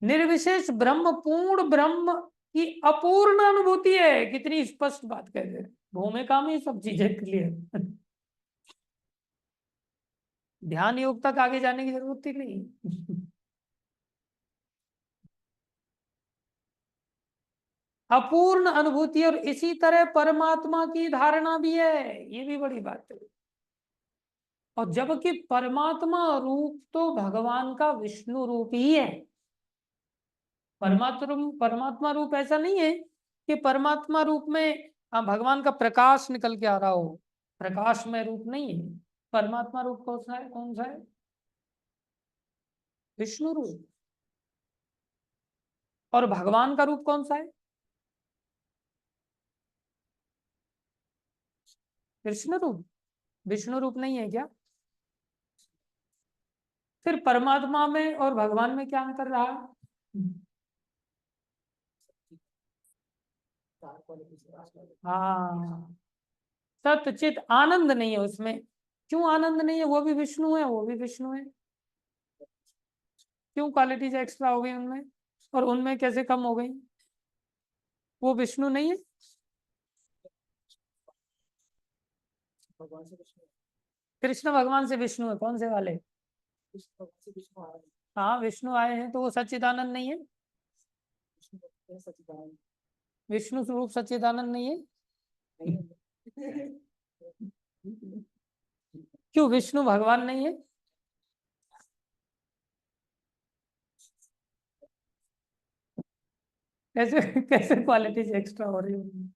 निर्विशेष ब्रह्म पूर्ण ब्रह्म की अपूर्ण अनुभूति है। कितनी स्पष्ट बात कह रहे हैं, भूमिका में सब चीजें क्लियर। ध्यान योग तक आगे जाने की जरूरत ही नहीं। अपूर्ण अनुभूति, और इसी तरह परमात्मा की धारणा भी है, ये भी बड़ी बात है। और जबकि परमात्मा रूप तो भगवान का विष्णु रूप ही है। परमात्मा रूप ऐसा नहीं है कि परमात्मा रूप में भगवान का प्रकाश निकल के आ रहा हो, प्रकाश में रूप नहीं है। परमात्मा रूप कौन सा है? कौन सा है? विष्णु रूप। और भगवान का रूप कौन सा है? कृष्ण रूप। विष्णु रूप नहीं है क्या? फिर परमात्मा में और भगवान में क्या अंतर रहा? हाँ, सत चित आनंद नहीं है उसमें। क्यों आनंद नहीं है? वो भी विष्णु है, वो भी विष्णु है। क्यों क्वालिटीज एक्स्ट्रा हो गई उनमें, और उनमें कैसे कम हो गई? वो विष्णु नहीं है? भगवान से विष्णु, कृष्ण भगवान से विष्णु है, कौन से वाले? कृष्ण भगवान से विष्णु आ रहे हैं। हाँ, विष्णु आए हैं तो वो सच्चिदानंद नहीं है? विष्णु भक्त है, सच्चिदानंद विष्णु स्वरूप सच्चिदानंद नहीं है? नहीं है। क्यों विष्णु भगवान नहीं है? कैसे कैसे क्वालिटीज एक्स्ट्रा हो रही है?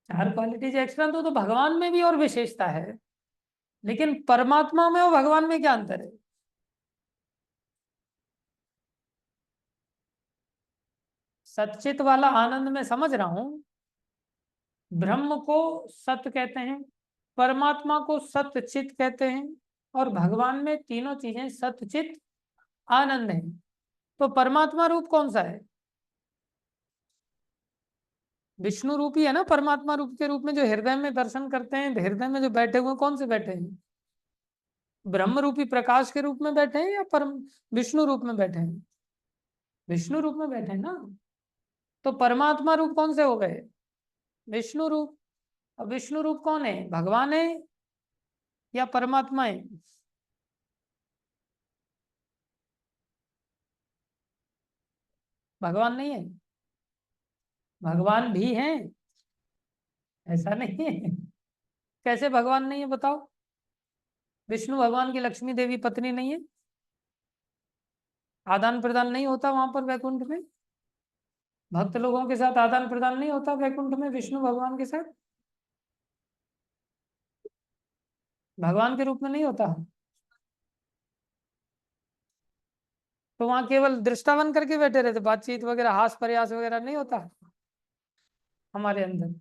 चार क्वालिटीज एक्स्ट्रा तो भगवान में भी और विशेषता है, लेकिन परमात्मा में और भगवान में क्या अंतर है? सच्चित वाला आनंद में समझ रहा हूं, ब्रह्म को सत्य कहते हैं, परमात्मा को सत्य चित कहते हैं, और भगवान में तीनों चीजें सत्य चित आनंद है। तो परमात्मा रूप कौन सा है? विष्णु रूप ही है ना। परमात्मा रूप के रूप में जो हृदय में दर्शन करते हैं, हृदय में जो बैठे हुए कौन से बैठे हैं? ब्रह्म रूपी प्रकाश के रूप में बैठे हैं या परम विष्णु रूप में बैठे हैं? विष्णु रूप में बैठे हैं ना। तो परमात्मा रूप कौन से हो गए? विष्णु रूप। अब विष्णु रूप कौन है? भगवान है या परमात्मा है? भगवान नहीं है? भगवान भी हैं, ऐसा नहीं है। कैसे भगवान नहीं है बताओ? विष्णु भगवान की लक्ष्मी देवी पत्नी नहीं है? आदान प्रदान नहीं होता वहां पर वैकुंठ में? भक्त लोगों के साथ आदान प्रदान नहीं होता वैकुंठ में विष्णु भगवान के साथ? भगवान के रूप में नहीं होता? तो वहां केवल दृष्टा बन करके बैठे रहते, बातचीत वगैरह हास प्रयास वगैरह नहीं होता हमारे अंदर?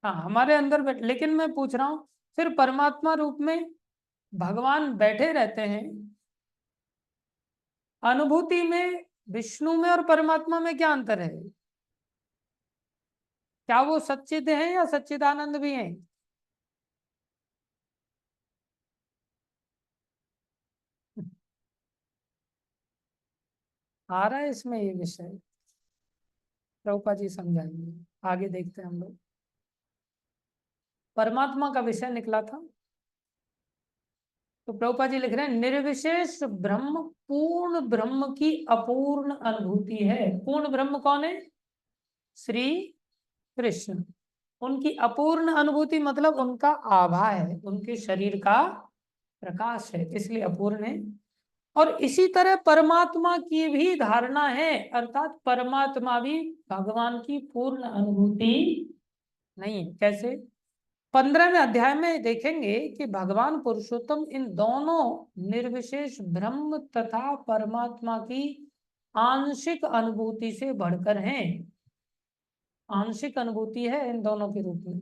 हाँ हमारे अंदर लेकिन मैं पूछ रहा हूँ, फिर परमात्मा रूप में भगवान बैठे रहते हैं, अनुभूति में विष्णु में और परमात्मा में क्या अंतर है? क्या वो सच्चिद हैं या सच्चिदानंद भी हैं? आ रहा है इसमें ये विषय, प्रभुपाद जी समझाएंगे। आगे देखते हैं हम लोग। परमात्मा का विषय निकला था, तो प्रभुपाद जी लिख रहे हैं निर्विशेष ब्रह्म पूर्ण ब्रह्म की अपूर्ण अनुभूति है। पूर्ण ब्रह्म कौन है? श्री कृष्ण। उनकी अपूर्ण अनुभूति मतलब उनका आभा है, उनके शरीर का प्रकाश है, इसलिए अपूर्ण है। और इसी तरह परमात्मा की भी धारणा है, अर्थात परमात्मा भी भगवान की पूर्ण अनुभूति नहीं है। कैसे? 15वें अध्याय में देखेंगे कि भगवान पुरुषोत्तम इन दोनों निर्विशेष ब्रह्म तथा परमात्मा की आंशिक अनुभूति से बढ़कर हैं। आंशिक अनुभूति है इन दोनों के रूप में।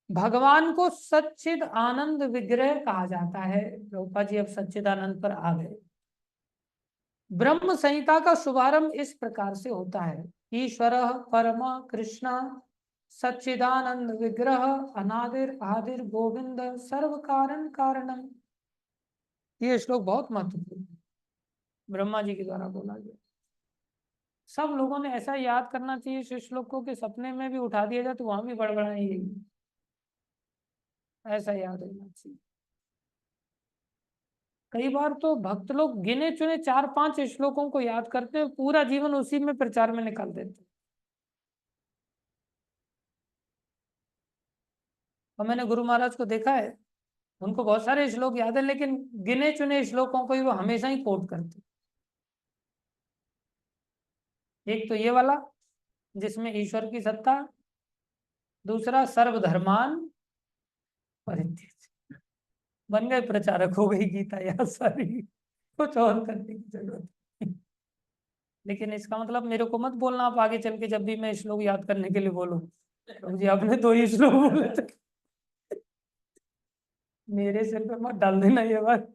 भगवान को सच्चिद आनंद विग्रह कहा जाता है। प्रभुपाद जी अब सच्चिद आनंद पर आ गए। ब्रह्म संहिता का शुभारंभ इस प्रकार से होता है, ईश्वर परम कृष्ण सच्चिदानंद विग्रह अनादिर आदिर गोविंद सर्व कारण कारणम। ये श्लोक बहुत महत्वपूर्ण है, ब्रह्मा जी के द्वारा बोला गया। सब लोगों ने ऐसा याद करना चाहिए इस श्लोक को कि सपने में भी उठा दिया जाए तो वहां भी बड़बड़ाएंगे, ऐसा याद रहना चाहिए। कई बार तो भक्त लोग गिने चुने 4-5 श्लोकों को याद करते हैं, पूरा जीवन उसी में प्रचार में निकाल देते हैं। और मैंने गुरु महाराज को देखा है, उनको बहुत सारे श्लोक याद है लेकिन गिने चुने श्लोकों को ही वो हमेशा ही कोट करते। एक तो ये वाला जिसमें ईश्वर की सत्ता, दूसरा सर्वधर्मान परित्यज्य। बन गए प्रचारक, हो गई गीता याद सारी, कुछ और करने की जरूरत नहीं। लेकिन इसका मतलब मेरे को मत बोलना आप आगे चल के जब भी मैं श्लोक याद करने के लिए बोलूं, प्रभु जी आपने 2 ही श्लोक बोले थे, मेरे सिर पे मत डाल देना ये बात।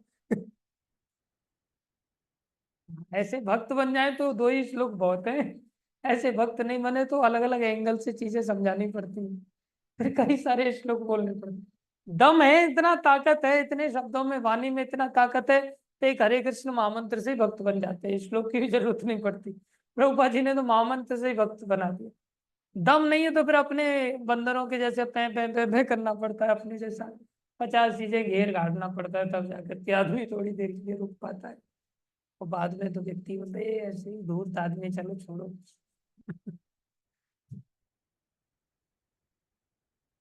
ऐसे भक्त बन जाए तो 2 ही श्लोक बहुत है, ऐसे भक्त नहीं बने तो अलग अलग एंगल से चीजें समझानी पड़ती हैं, फिर कई सारे श्लोक बोलने पड़ते। दम है, इतना ताकत है, इतने शब्दों में वाणी में इतना ताकत है, तो एक हरे कृष्ण महामंत्र से ही भक्त बन जाते हैं, श्लोक की भी जरूरत नहीं पड़ती। प्रभुपाद जी ने तो महामंत्र से ही भक्त बना दिया। दम नहीं है तो फिर अपने बंदरों के जैसे पै पै पै पै करना पड़ता है, अपने जैसा 50 चीजें घेर घाटना पड़ता है, तब जाकर के आदमी थोड़ी देर के लिए रुक पाता है। और बाद में तो व्यक्ति बोलते ऐसे ही धूर्त आदमी, चलो छोड़ो।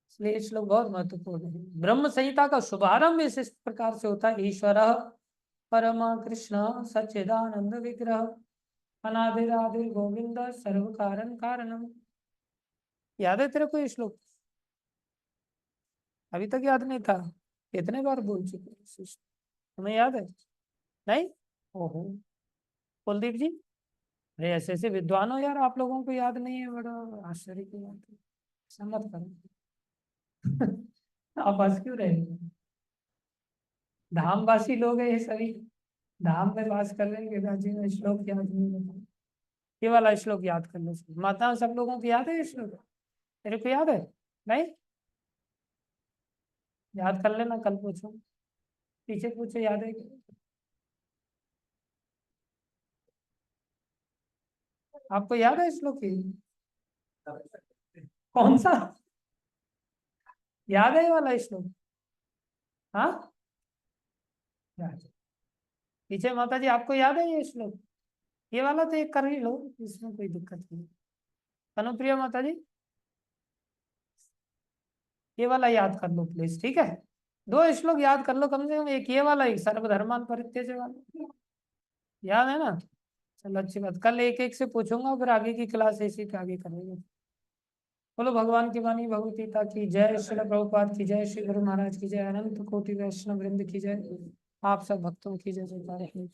इसलिए ये श्लोक बहुत महत्वपूर्ण है। ब्रह्म संहिता का शुभारंभ इस प्रकार से होता है, ईश्वर परम कृष्ण सच्चिदानंद विग्रह अनादिरादिर गोविंद सर्व कारण कारणम। याद है तेरे को ये श्लोक? अभी तक याद नहीं था? कितने बार बोल चुके हैं इस श्लोक? तुम्हें याद है? नहीं? ओहो, कुलदीप जी, अरे ऐसे ऐसे विद्वान हो यार, आप लोगों को याद नहीं है, बड़ा आश्चर्य की बात है। ऐसा मत करो। आप हंस क्यों रहे हो? धामवासी लोग हैं ये सभी, धाम में वास कर रहे हैं, गिरिराज जी में श्लोक याद नहीं होता। ये वाला श्लोक याद कर लो। माता सब लोगों को याद है ये श्लोक? तेरे को याद है? नहीं? याद कर लेना, कल पूछो, पीछे पूछो, याद है क्या? आपको याद है श्लोक की? कौन सा याद है ये वाला श्लोक? हाँ, पीछे माता जी आपको याद है ये श्लोक? ये वाला तो एक कर ही लो, इसमें कोई दिक्कत नहीं। अनुप्रिया माता जी ये वाला याद कर लो प्लीज, ठीक है? 2 श्लोक याद कर लो कम से कम, एक ये वाला, एक सर्वधर्मान परित्यज्य वाला, याद है ना? चलो अच्छी बात, कल एक एक से पूछूंगा, फिर आगे की क्लास इसी पे आगे करेंगे। बोलो भगवान की वाणी भगवतीता की जय, श्री प्रभुपाद की जय, श्री गुरु महाराज की जय, अनंत कोटि वैष्णव वृंद की जय, आप सब भक्तों की जय जयकार है।